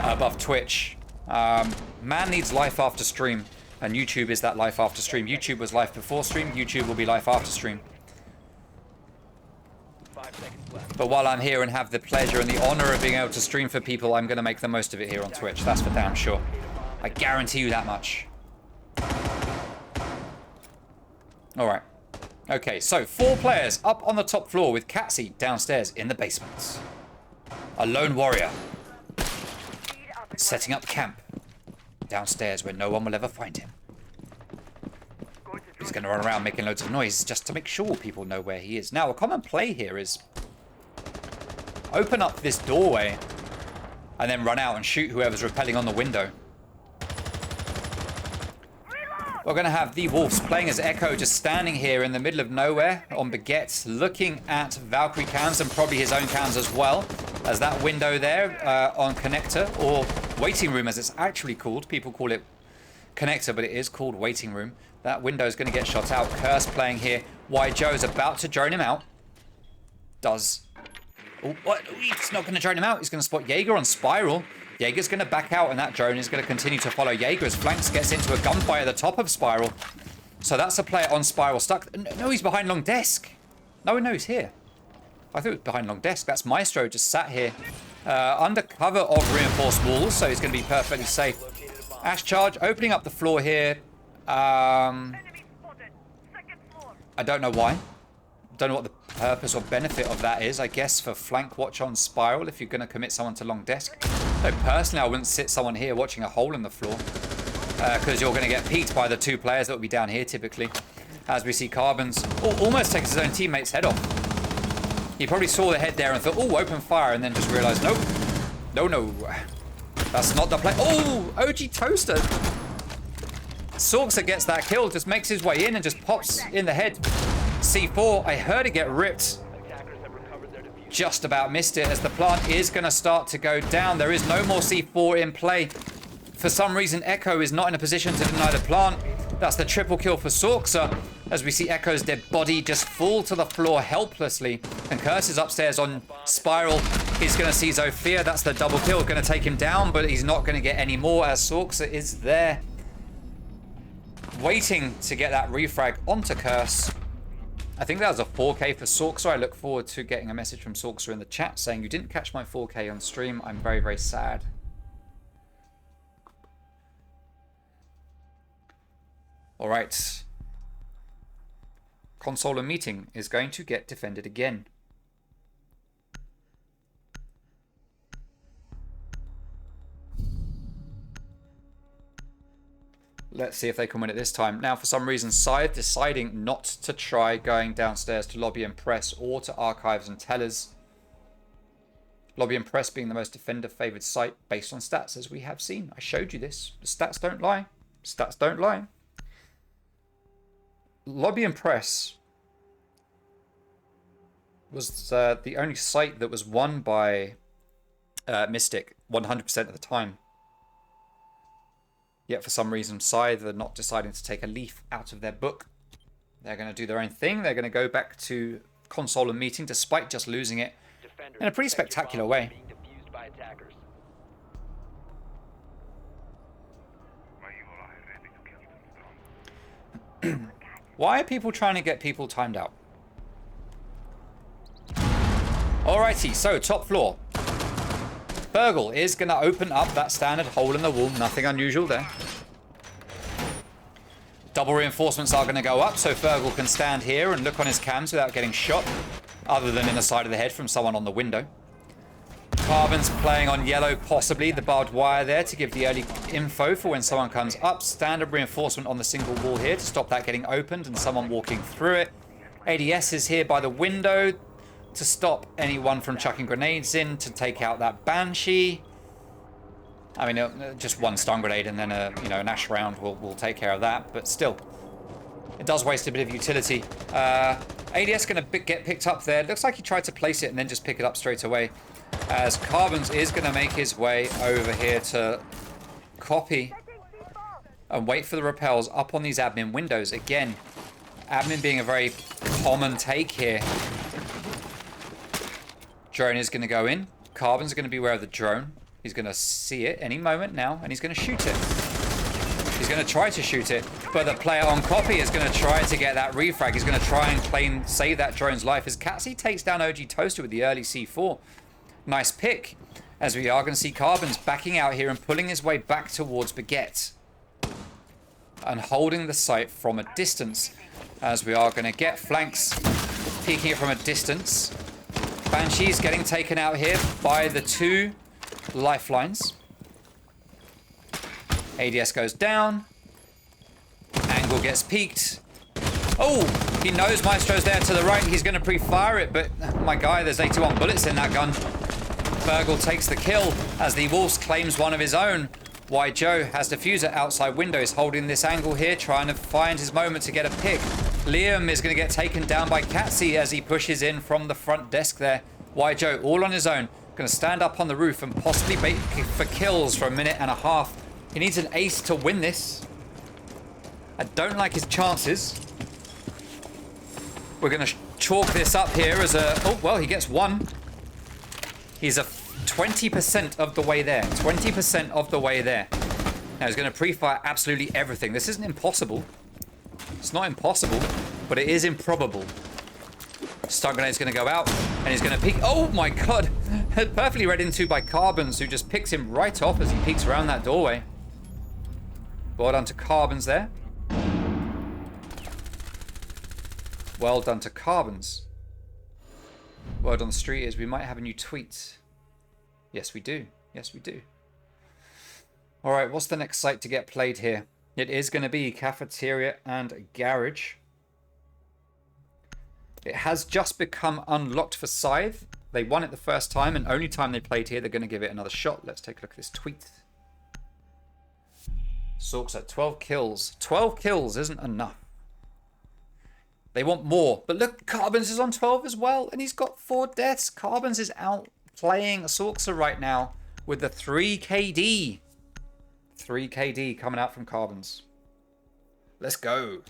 above Twitch. Man needs life after stream, and YouTube is that life after stream. YouTube was life before stream. YouTube will be life after stream. 5 seconds left. But while I'm here and have the pleasure and the honor of being able to stream for people, I'm going to make the most of it here on Twitch. That's for damn sure. I guarantee you that much. Alright. Okay, so 4 players up on the top floor with Catsy downstairs in the basement. A lone warrior setting up camp downstairs where no one will ever find him. He's going to run around making loads of noise just to make sure people know where he is. Now, a common play here is open up this doorway and then run out and shoot whoever's rappelling on the window. We're going to have the Wolves playing as Echo, just standing here in the middle of nowhere on Baguette, looking at Valkyrie cams and probably his own cams as well, as that window there on Connector, or Waiting Room as it's actually called. People call it Connector, but it is called Waiting Room. That window is going to get shot out. Curse playing here. Why Joe's about to drone him out. Does. Oh, what? He's not going to drone him out. He's going to spot Jaeger on Spiral. Jaeger's going to back out, and that drone is going to continue to follow Jaeger as Flanks gets into a gunfight at the top of Spiral. So that's a player on Spiral stuck. No, he's behind Long Desk. No, he's here. I thought it was behind Long Desk. That's Maestro just sat here under cover of reinforced walls, so he's going to be perfectly safe. Ash Charge opening up the floor here. I don't know why. Don't know what the purpose or benefit of that is. I guess for flank watch on Spiral if you're going to commit someone to Long Desk. Though personally I wouldn't sit someone here watching a hole in the floor because you're going to get peeked by the 2 players that will be down here typically. As we see Carbons almost takes his own teammate's head off. He probably saw the head there and thought, oh, open fire, and then just realized, nope. No. That's not the play. Oh, OG Toaster. Sorksa gets that kill, just makes his way in and just pops in the head. C4, I heard it get ripped. Just about missed it as the plant is going to start to go down. There is no more C4 in play. For some reason, Echo is not in a position to deny the plant. That's the triple kill for Sorksa as we see Echo's dead body just fall to the floor helplessly. And Curse is upstairs on Spiral. He's going to see Zofia. That's the double kill. Going to take him down, but he's not going to get any more as Sorksa is there, waiting to get that refrag onto Curse. I think that was a 4K for Sorksa. I look forward to getting a message from Sorksa in the chat saying, you didn't catch my 4K on stream. I'm very, very sad. All right. Console and meeting is going to get defended again. Let's see if they can win it this time. Now, for some reason, Scythe deciding not to try going downstairs to Lobby and Press or to Archives and Tellers. Lobby and Press being the most defender-favored site based on stats, as we have seen. I showed you this. The stats don't lie. Stats don't lie. Lobby and Press was the only site that was won by Mystic 100% of the time. Yet for some reason, Scythe are not deciding to take a leaf out of their book. They're going to do their own thing. They're going to go back to console and meeting despite just losing it in a pretty spectacular way. Why are people trying to get people timed out? Alrighty, so top floor. Burgle is going to open up that standard hole in the wall. Nothing unusual there. Double reinforcements are going to go up, so Fergal can stand here and look on his cams without getting shot, other than in the side of the head from someone on the window. Carbon's playing on yellow, possibly the barbed wire there to give the early info for when someone comes up. Standard reinforcement on the single wall here to stop that getting opened and someone walking through it. ADS is here by the window to stop anyone from chucking grenades in to take out that Banshee. I mean, just one stun grenade and then an Ash round will take care of that, but still, it does waste a bit of utility. ADS going to get picked up there. Looks like he tried to place it and then just pick it up straight away. As Carbons is going to make his way over here to copy and wait for the repels up on these admin windows. Again, admin being a very common take here. Drone is going to go in. Carbon's going to be aware of the drone. He's going to see it any moment now, and he's going to shoot it. He's going to try to shoot it, but the player on copy is going to try to get that refrag. He's going to try and save that drone's life as Catsy takes down OG Toaster with the early C4. Nice pick, as we are going to see Carbons backing out here and pulling his way back towards Baguette. And holding the site from a distance, as we are going to get flanks peeking it from a distance. Banshee's getting taken out here by the two lifelines. ADS goes down. Angle gets peaked. Oh, he knows Maestro's there to the right. He's going to pre-fire it, but my guy, there's 81 bullets in that gun. Fergal takes the kill as the Wolves claims one of his own. Why Joe has diffuser outside windows, holding this angle here, trying to find his moment to get a pick. Liam is going to get taken down by Catsy as he pushes in from the front desk there. Why Joe, all on his own, going to stand up on the roof and possibly bait for kills for a minute and a half. He needs an ace to win this. I don't like his chances. We're going to chalk this up here as a... Oh, well, he gets one. He's a 20% of the way there. 20% of the way there. Now, he's going to pre-fire absolutely everything. This isn't impossible. It's not impossible, but it is improbable. Stun grenade's going to go out, and he's going to peek. Oh, my God. Perfectly read into by Carbons, who just picks him right off as he peeks around that doorway. Well done to Carbons there. Well done to Carbons. Word on the street is we might have a new tweet. Yes, we do. Yes, we do. All right, what's the next site to get played here? It is going to be Cafeteria and Garage. It has just become unlocked for Scythe. They won it the first time, and only time they played here, they're going to give it another shot. Let's take a look at this tweet. Sorks at 12 kills. 12 kills isn't enough. They want more. But look, Carbons is on 12 as well, and he's got 4 deaths. Carbons is out playing Sorksa right now with the 3 KD. 3 KD coming out from Carbons. Let's go.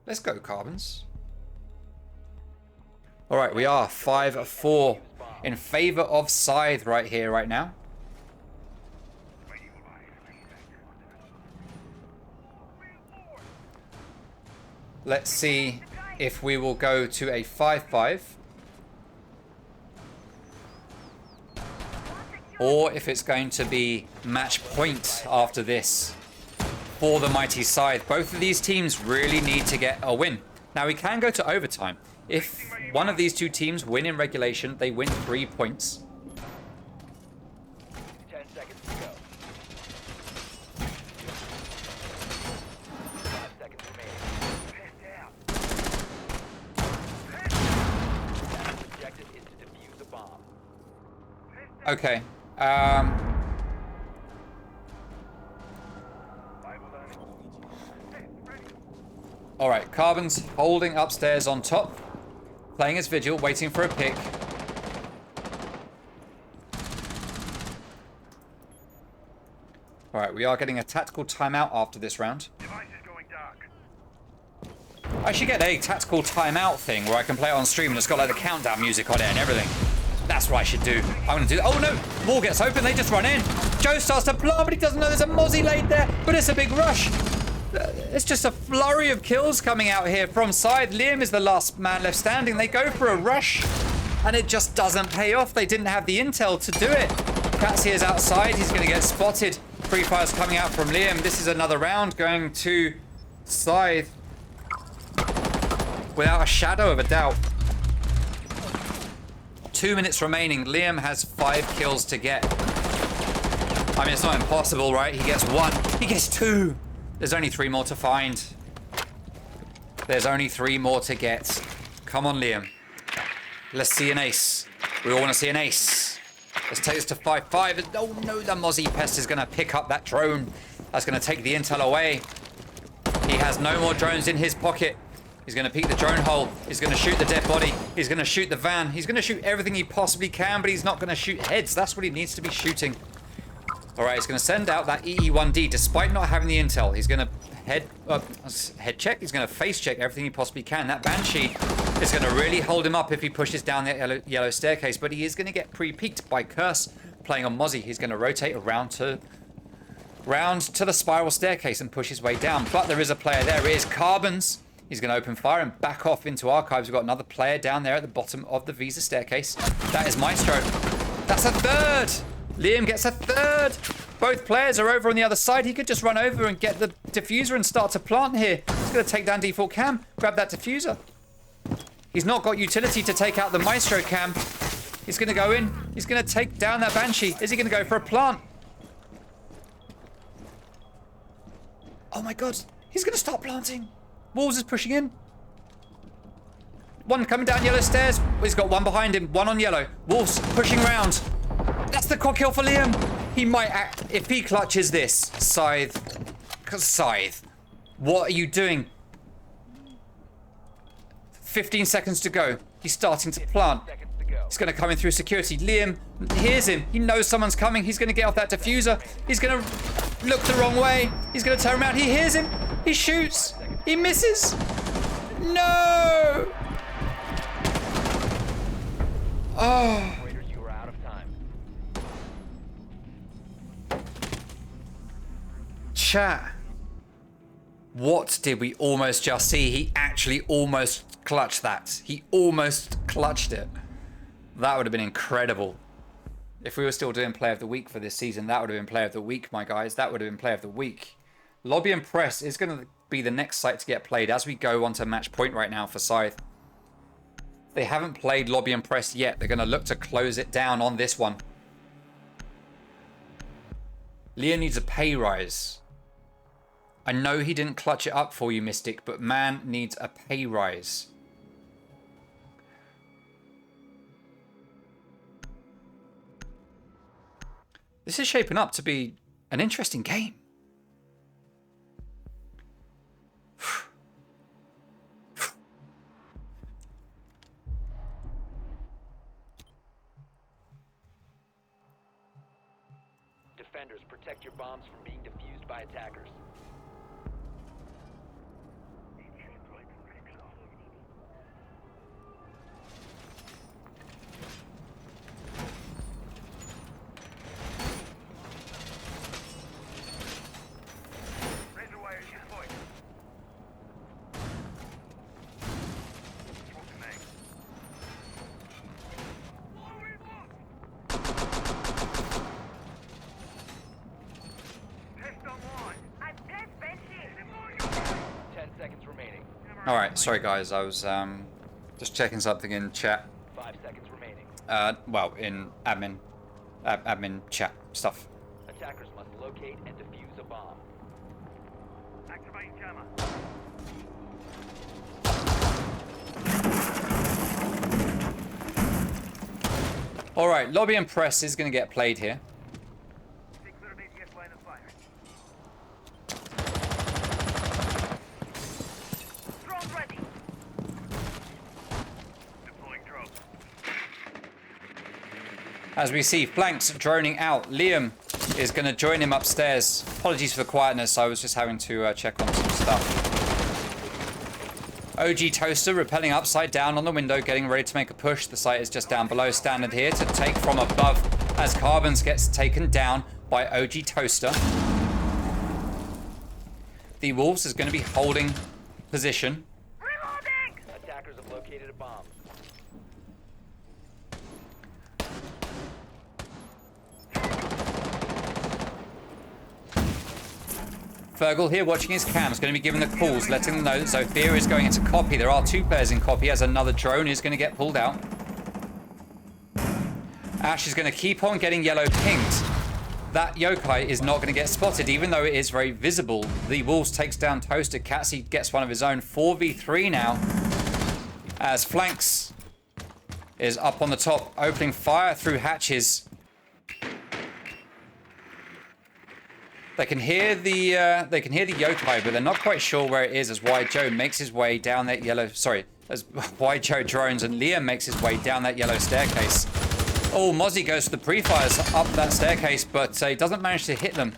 Let's go, Carbons. All right, we are 5-4 in favor of Scythe right here, right now. Let's see if we will go to a 5-5. Or if it's going to be match point after this for the mighty Scythe. Both of these teams really need to get a win. Now, we can go to overtime. If one of these two teams win in regulation, they win 3 points. 10 seconds to go. 5 seconds remaining. The objective is to defuse the bomb. Okay. All right, Carbon's holding upstairs on top, playing his vigil, waiting for a pick. All right, we are getting a tactical timeout after this round. I should get a tactical timeout thing where I can play it on stream and it's got like the countdown music on it and everything. That's what I should do. I'm going to do that. Oh no, wall gets open, they just run in. Joe starts to plant, but he doesn't know there's a Mozzie laid there, but it's a big rush. It's just a flurry of kills coming out here from Scythe. Liam is the last man left standing. They go for a rush, and it just doesn't pay off. They didn't have the intel to do it. Catsy is outside. He's going to get spotted. Free fire's coming out from Liam. This is another round going to Scythe. Without a shadow of a doubt. 2 minutes remaining. Liam has 5 kills to get. I mean, it's not impossible, right? He gets 1. He gets 2. There's only 3 more to find. There's only 3 more to get. Come on, Liam. Let's see an ace. We all want to see an ace. Let's take this to 5-5. Oh no, the Mozzie Pest is going to pick up that drone. That's going to take the intel away. He has no more drones in his pocket. He's going to peek the drone hole. He's going to shoot the dead body. He's going to shoot the van. He's going to shoot everything he possibly can, but he's not going to shoot heads. That's what he needs to be shooting. All right, he's going to send out that EE-1D despite not having the intel. He's going to head check. He's going to face check everything he possibly can. That Banshee is going to really hold him up if he pushes down that yellow staircase, but he is going to get pre-peeked by Curse playing on Mozzie. He's going to rotate round to the spiral staircase and push his way down. But there is a player there. It is Carbons. He's going to open fire and back off into archives. We've got another player down there at the bottom of the Visa staircase. That is Maestro. That's a third. Liam gets a third. Both players are over on the other side. He could just run over and get the diffuser and start to plant here. He's going to take down default cam, grab that diffuser. He's not got utility to take out the Maestro cam. He's going to go in. He's going to take down that Banshee. Is he going to go for a plant? Oh my God. He's going to start planting. Wolves is pushing in. One coming down yellow stairs. He's got one behind him. One on yellow. Wolves pushing round. That's the quick kill for Liam. He might act if he clutches this. Scythe. Scythe. What are you doing? 15 seconds to go. He's starting to plant. He's going to come in through security. Liam hears him. He knows someone's coming. He's going to get off that diffuser. He's going to look the wrong way. He's going to turn around. He hears him. He shoots. He misses. No. Oh. You are out of time. Chat. What did we almost just see? He actually almost clutched that. He almost clutched it. That would have been incredible. If we were still doing Player of the Week for this season, that would have been Player of the Week, my guys. That would have been Player of the Week. Lobby and Press is going to be the next site to get played as we go on to match point right now for Scythe. They haven't played Lobby and Press yet. They're going to look to close it down on this one. Leo needs a pay rise. I know he didn't clutch it up for you, Mystic, but man needs a pay rise. This is shaping up to be an interesting game. Defenders, protect your bombs from being defused by attackers. Alright, sorry guys, I was just checking something in chat. 5 seconds remaining. Well, in admin chat stuff. Attackers must locate and defuse a bomb. Activating jammer. Alright, Lobby and Press is going to get played here. As we see flanks droning out, Liam is going to join him upstairs. Apologies for the quietness, I was just having to check on some stuff. OG Toaster rappelling upside down on the window, getting ready to make a push. The site is just down below, standard here to take from above as Carbons gets taken down by OG Toaster. The Wolves is going to be holding position. Reloading! Attackers have located a bomb. Fergal here watching his cams, going to be giving the calls, letting them know that Zofia is going into copy. There are 2 players in copy as another drone is going to get pulled out. Ash is going to keep on getting yellow pinged. That yokai is not going to get spotted, even though it is very visible. The Wolves takes down Toaster. Catsy gets one of his own. 4v3 now. As Flanks is up on the top, opening fire through hatches. They can hear the yokai, but they're not quite sure where it is as Wide Joe makes his way down that yellow... Sorry, as Wide Joe drones and Liam makes his way down that yellow staircase. Oh, Mozzie goes for the pre-fires up that staircase, but he doesn't manage to hit them.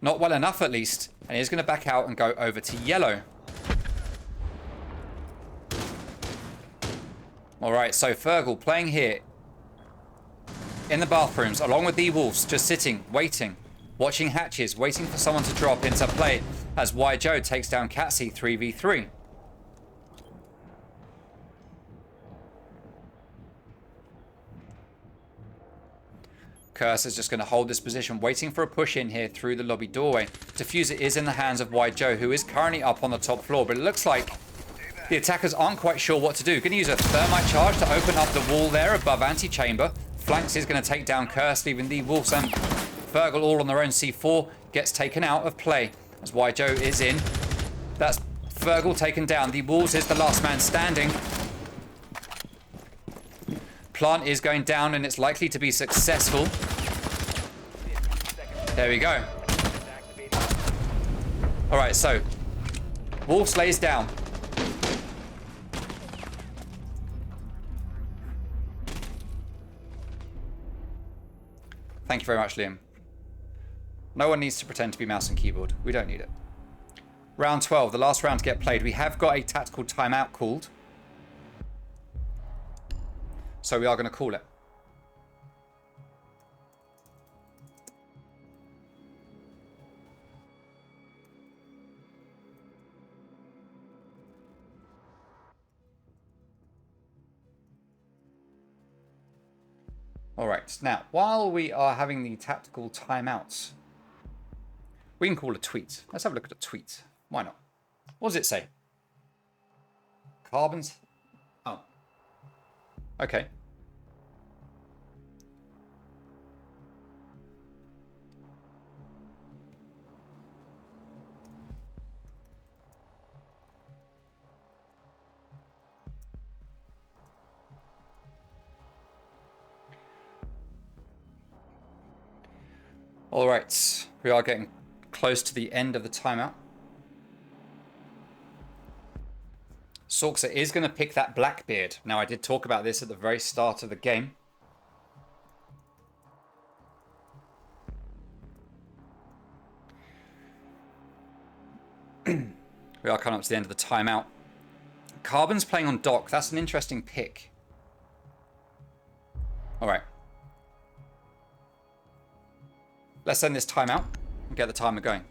Not well enough, at least. And he's going to back out and go over to yellow. All right, so Fergal playing here in the bathrooms, along with the Wolves, just sitting, waiting. Watching hatches, waiting for someone to drop into play as Wide Joe takes down Catsy 3v3. Curse is just going to hold this position, waiting for a push in here through the lobby doorway. Diffuser is in the hands of Wide Joe, who is currently up on the top floor, but it looks like the attackers aren't quite sure what to do. Going to use a thermite charge to open up the wall there above Antechamber. Flanks is going to take down Curse, leaving the Wolves and Fergal all on their own. C4 gets taken out of play as Wide Joe is in. That's Fergal taken down. The Wolves is the last man standing. Plant is going down and it's likely to be successful. There we go. All right, so Wolves lays down. Thank you very much, Liam. No one needs to pretend to be mouse and keyboard. We don't need it. Round 12, the last round to get played. We have got a tactical timeout called. So we are going to call it. All right, now, while we are having the tactical timeouts, we can call a tweet. Let's have a look at a tweet. Why not? What does it say? Carbons? Oh. Okay. All right, we are getting close to the end of the timeout. Sorxa is going to pick that Blackbeard. Now, I did talk about this at the very start of the game. We are coming up to the end of the timeout. Carbon's playing on Dock. That's an interesting pick. All right. Let's end this timeout and get the timer going.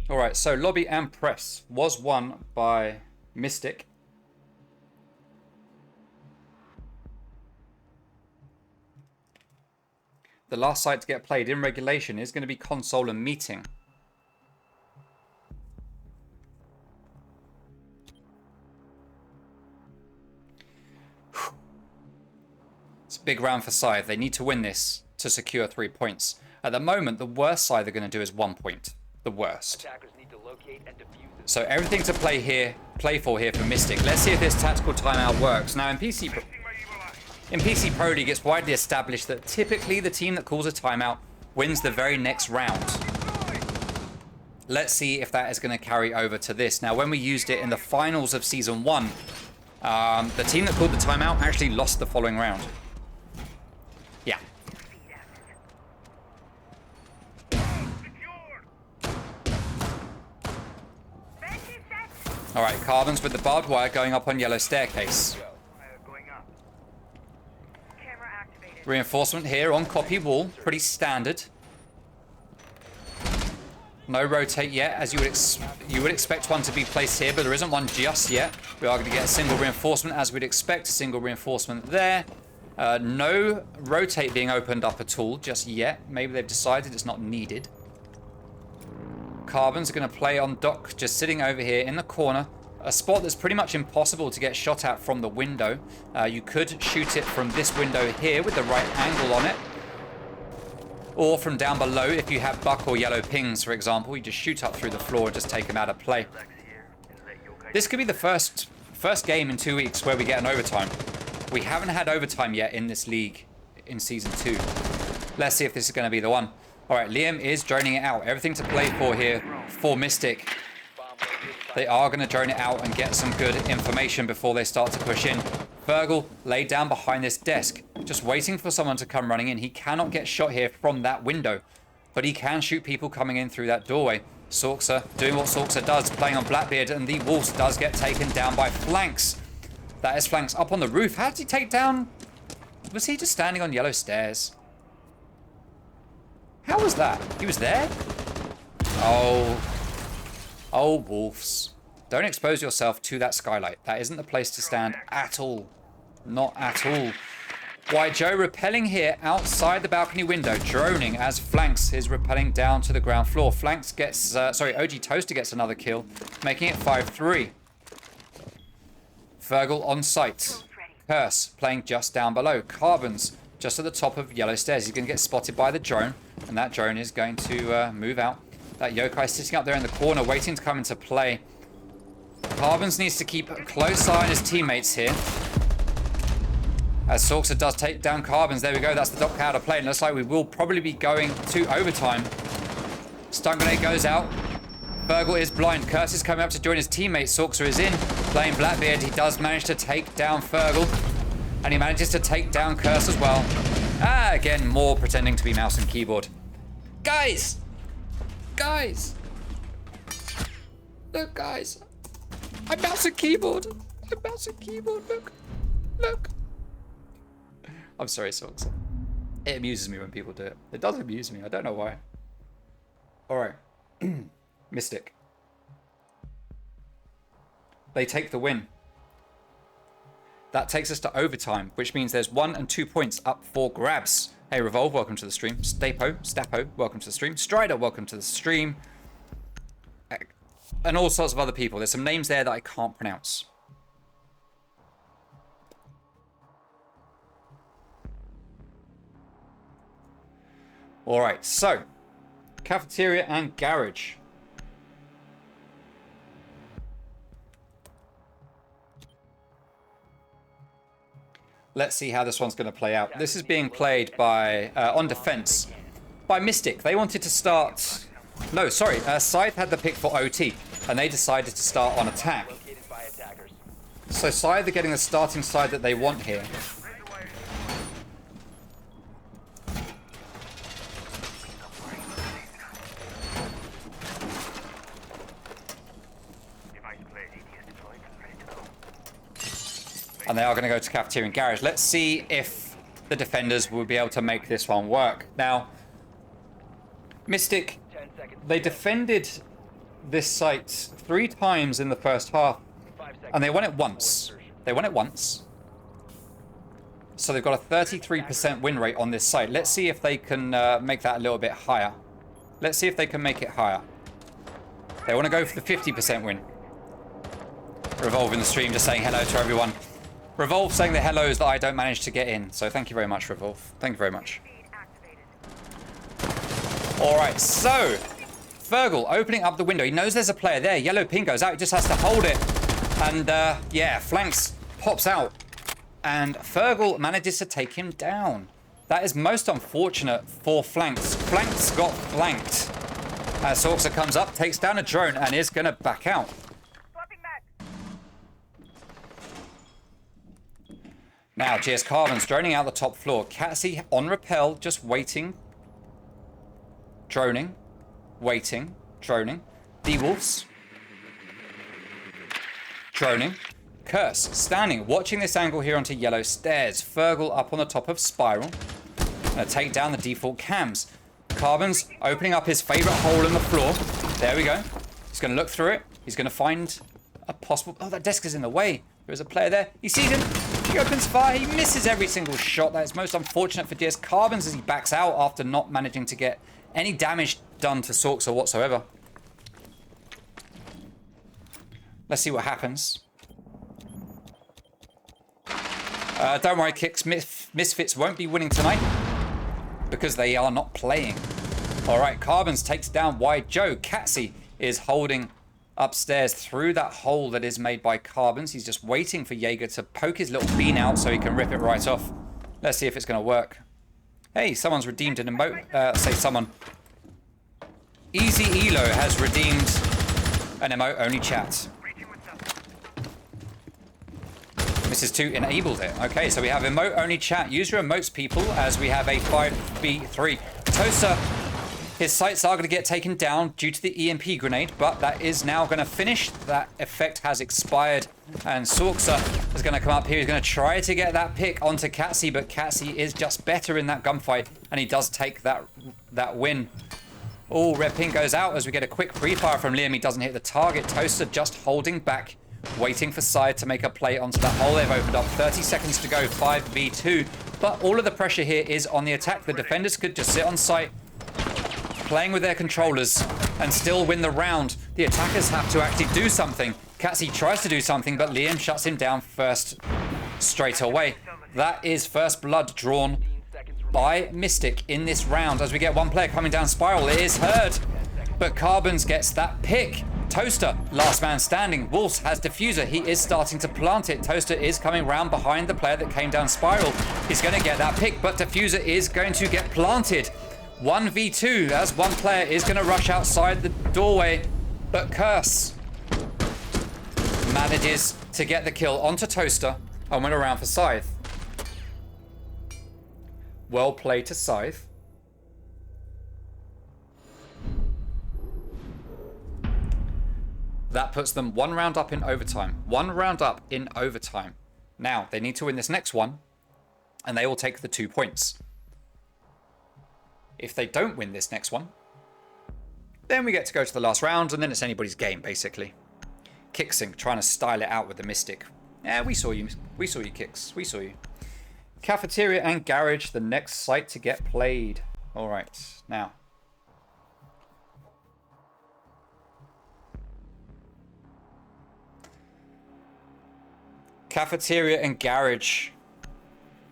All right, so lobby and press was won by Mystic. The last site to get played in regulation is going to be console and meeting. It's a big round for Scythe. They need to win this to secure 3 points. At the moment, the worst Scythe they're going to do is 1 point. The worst. So everything to play for here for Mystic. Let's see if this tactical timeout works. Now in PC Pro League, it's widely established that typically the team that calls a timeout wins the very next round. Let's see if that is going to carry over to this. Now, when we used it in the finals of Season 1, the team that called the timeout actually lost the following round. Yeah. All right, Carbons with the barbed wire going up on yellow staircase. Reinforcement here on copy wall, pretty standard. No rotate yet, as you would expect one to be placed here, but there isn't one just yet. We are going to get a single reinforcement, as we'd expect. A single reinforcement there. No rotate being opened up at all just yet. Maybe they've decided it's not needed. Carbons are going to play on dock, just sitting over here in the corner. A spot that's pretty much impossible to get shot at from the window. You could shoot it from this window here with the right angle on it. Or from down below if you have buck or yellow pings, for example. You just shoot up through the floor and just take them out of play. This could be the first game in 2 weeks where we get an overtime. We haven't had overtime yet in this league in Season 2. Let's see if this is going to be the one. All right, Liam is droning it out. Everything to play for here for Mystic. They are going to drone it out and get some good information before they start to push in. Fergal laid down behind this desk, just waiting for someone to come running in. He cannot get shot here from that window, but he can shoot people coming in through that doorway. Sorkser doing what Sorkser does, playing on Blackbeard, and the Wolves does get taken down by Flanks. That is Flanks up on the roof. How did he take down? Was he just standing on yellow stairs? How was that? He was there? Oh, Wolves. Don't expose yourself to that skylight. That isn't the place to stand at all. Not at all. White Joe repelling here outside the balcony window, droning as Flanks is repelling down to the ground floor. Flanks gets, OG Toaster gets another kill, making it 5-3. Fergal on site. Curse playing just down below. Carbons just at the top of yellow stairs. He's going to get spotted by the drone, and that drone is going to move out. That yokai sitting up there in the corner, waiting to come into play. Carbons needs to keep a close eye on his teammates here. As Sorkser does take down Carbons. There we go. That's the dock out of play. And looks like we will probably be going to overtime. Stun grenade goes out. Fergal is blind. Curse is coming up to join his teammates. Sorkser is in. Playing Blackbeard. He does manage to take down Fergal. And he manages to take down Curse as well. Again, more pretending to be mouse and keyboard. Guys! Guys! Look, guys. I'm mouse and keyboard. I'm mouse and keyboard. Look. Look. I'm sorry, Sorkser. It amuses me when people do it. It does amuse me. I don't know why. Alright. Mystic. They take the win. That takes us to overtime, which means there's 1 and 2 points up for grabs. Hey, Revolve, welcome to the stream. Stapo, welcome to the stream. Strider, welcome to the stream. And all sorts of other people. There's some names there that I can't pronounce. All right, so cafeteria and garage. Let's see how this one's going to play out. This is being played by on defense by Mystic. They wanted to start. No, sorry. Scythe had the pick for OT, and they decided to start on attack. So Scythe are getting the starting side that they want here. And they are going to go to cafeteria and garage. Let's see if the defenders will be able to make this one work. Now, Mystic, they defended this site 3 times in the first half, and they won it once. They won it once. So they've got a 33% win rate on this site. Let's see if they can make that a little bit higher. Let's see if they can make it higher. They want to go for the 50% win. Revolve in the stream just saying hello to everyone. Revolve saying the hellos that I don't manage to get in. So thank you very much, Revolve. Thank you very much. Alright, so Fergal opening up the window. He knows there's a player there. Yellow ping goes out. He just has to hold it. And yeah, Flanks pops out. And Fergal manages to take him down. That is most unfortunate for Flanks. Flanks got flanked. As Sorkser comes up, takes down a drone, and is going to back out. Now, GS Carbon's droning out the top floor. Catsy on rappel, just waiting. Droning. Waiting. Droning. D-Wolves. Droning. Curse, standing, watching this angle here onto yellow stairs. Fergal up on the top of Spiral. Gonna take down the default cams. Carbon's opening up his favorite hole in the floor. There we go. He's gonna look through it. He's gonna find a possible... Oh, that desk is in the way. There is a player there. He sees him. He opens fire. He misses every single shot. That is most unfortunate for DS Carbons as he backs out after not managing to get any damage done to Sorks or whatsoever. Let's see what happens. Don't worry, Kicks. Misfits won't be winning tonight because they are not playing. All right, Carbons takes down Wide Joe. Catsy is holding upstairs through that hole that is made by Carbons. He's just waiting for Jaeger to poke his little bean out so he can rip it right off. Let's see if it's going to work. Hey, someone's redeemed an emote. Say someone. Easy Elo has redeemed an emote only chat. Mrs. 2 enabled it. Okay, so we have emote only chat. User emotes people as we have a 5v3. Toaster, his sights are going to get taken down due to the EMP grenade, but that is now going to finish. That effect has expired. And Sorksa is going to come up here. He's going to try to get that pick onto Catsy, but Catsy is just better in that gunfight, and he does take that win. Oh, red pin goes out as we get a quick pre-fire from Liam. He doesn't hit the target. Toaster just holding back, waiting for Scythe to make a play onto that hole they've opened up. 30 seconds to go, 5v2. But all of the pressure here is on the attack. The defenders could just sit on site, playing with their controllers, and still win the round. The attackers have to actually do something. Catsy tries to do something, but Liam shuts him down first straight away. That is first blood drawn by Mystic in this round as we get one player coming down Spiral. It is Herd, but Carbons gets that pick. Toaster, last man standing. Wolves has Diffuser. He is starting to plant it. Toaster is coming round behind the player that came down Spiral. He's going to get that pick, but Diffuser is going to get planted. 1v2 as one player is going to rush outside the doorway, but Curse manages to get the kill onto Toaster and went around for Scythe. Well played to Scythe. That puts them one round up in overtime. One round up in overtime. Now, they need to win this next one, and they will take the 2 points. If they don't win this next one, then we get to go to the last round, and then it's anybody's game, basically. Kicksync trying to style it out with the Mystic. Yeah, we saw you. We saw you, Kicks. We saw you. Cafeteria and Garage, the next site to get played. All right, now. Cafeteria and Garage.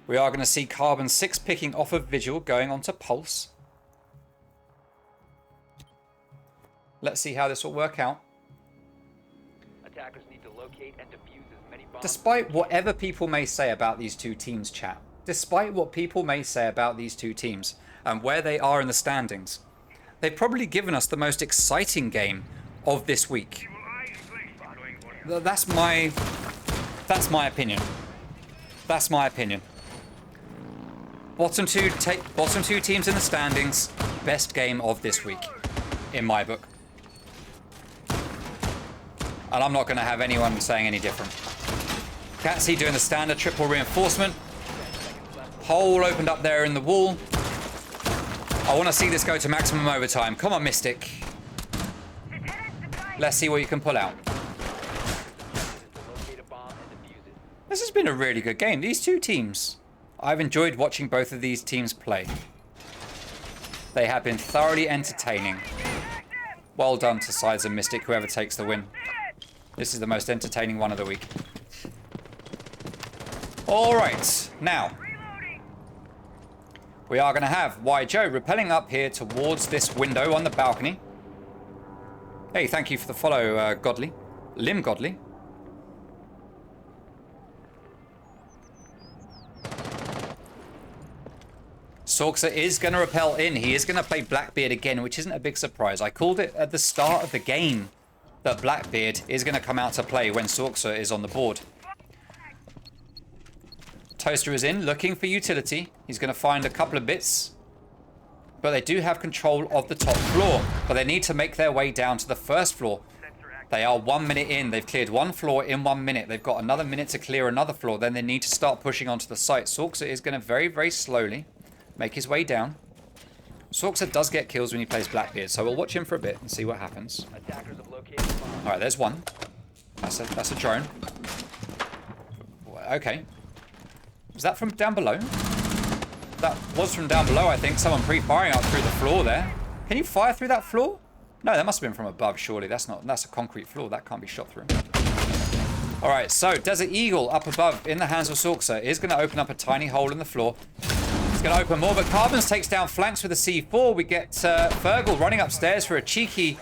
We are going to see Carbon 6 picking off of Vigil, going on to Pulse. Let's see how this will work out. Attackers need to locate and defuse as many bombs. Despite whatever people may say about these two teams, chat. Despite what people may say about these two teams and where they are in the standings, they've probably given us the most exciting game of this week. That's my opinion. That's my opinion. Bottom two teams in the standings, best game of this week, in my book. And I'm not going to have anyone saying any different. Catsy doing the standard triple reinforcement. Hole opened up there in the wall. I want to see this go to maximum overtime. Come on, Mystic. Let's see what you can pull out. This has been a really good game. These two teams, I've enjoyed watching both of these teams play. They have been thoroughly entertaining. Well done to Sides and Mystic, whoever takes the win. This is the most entertaining one of the week. All right, now we are going to have Y Joe rappelling up here towards this window on the balcony. Hey, thank you for the follow, Godly. Lim Godly. Sorksa is going to rappel in. He is going to play Blackbeard again, which isn't a big surprise. I called it at the start of the game that Blackbeard is going to come out to play when Sorksa is on the board. Toaster is in, looking for utility. He's going to find a couple of bits. But they do have control of the top floor. But they need to make their way down to the first floor. They are 1 minute in. They've cleared one floor in 1 minute. They've got another minute to clear another floor. Then they need to start pushing onto the site. Sorksa is going to very, very slowly make his way down. Sorksa does get kills when he plays Blackbeard, so we'll watch him for a bit and see what happens. Alright, there's one. That's a drone. Okay. Was that from down below? That was from down below, I think. Someone pre-firing out through the floor there. Can you fire through that floor? No, that must have been from above, surely. That's a concrete floor. That can't be shot through. All right, so Desert Eagle up above in the hands of Sorxer is going to open up a tiny hole in the floor. He's going to open more, but Carbons takes down flanks with a C4. We get Fergal running upstairs for a cheeky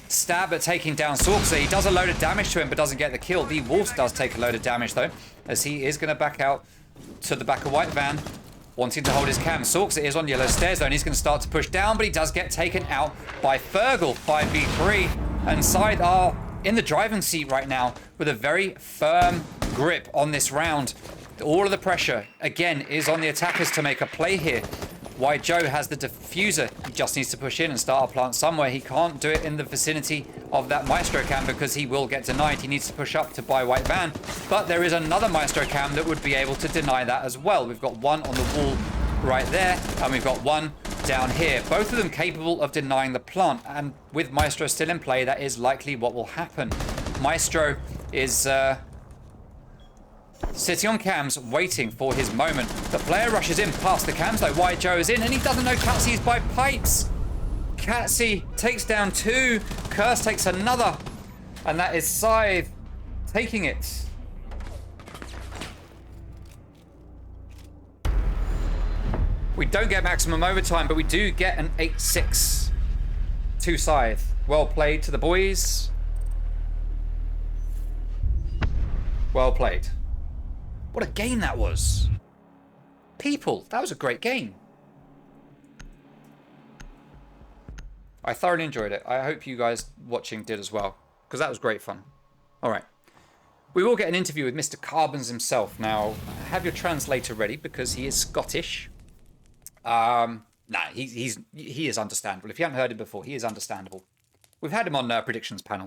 stab at taking down Sorxer. He does a load of damage to him, but doesn't get the kill. The Wolf does take a load of damage, though, as he is going to back out to the back of White Van, wanting to hold his cam. Sorxer is on yellow stairs, though, and he's going to start to push down, but he does get taken out by Fergal, 5v3. And Scythe are in the driving seat right now with a very firm grip on this round. All of the pressure, again, is on the attackers to make a play here. White Joe has the diffuser. He just needs to push in and start a plant somewhere. He can't do it in the vicinity of that Maestro cam because he will get denied. He needs to push up to buy White Van. But there is another Maestro cam that would be able to deny that as well. We've got one on the wall right there, and we've got one down here. Both of them capable of denying the plant. And with Maestro still in play, that is likely what will happen. Maestro is sitting on cams, waiting for his moment. The player rushes in past the cams, though. White Joe is in, and he doesn't know Catsy's by pipes. Catsy takes down 2. Curse takes another. And that is Scythe taking it. We don't get maximum overtime, but we do get an 8-6 to Scythe. Well played to the boys. Well played. What a game that was. People, that was a great game. I thoroughly enjoyed it. I hope you guys watching did as well, because that was great fun. All right. We will get an interview with Mr. Carbons himself. Now, have your translator ready, because he is Scottish. He is understandable. If you haven't heard him before, he is understandable. We've had him on predictions panel.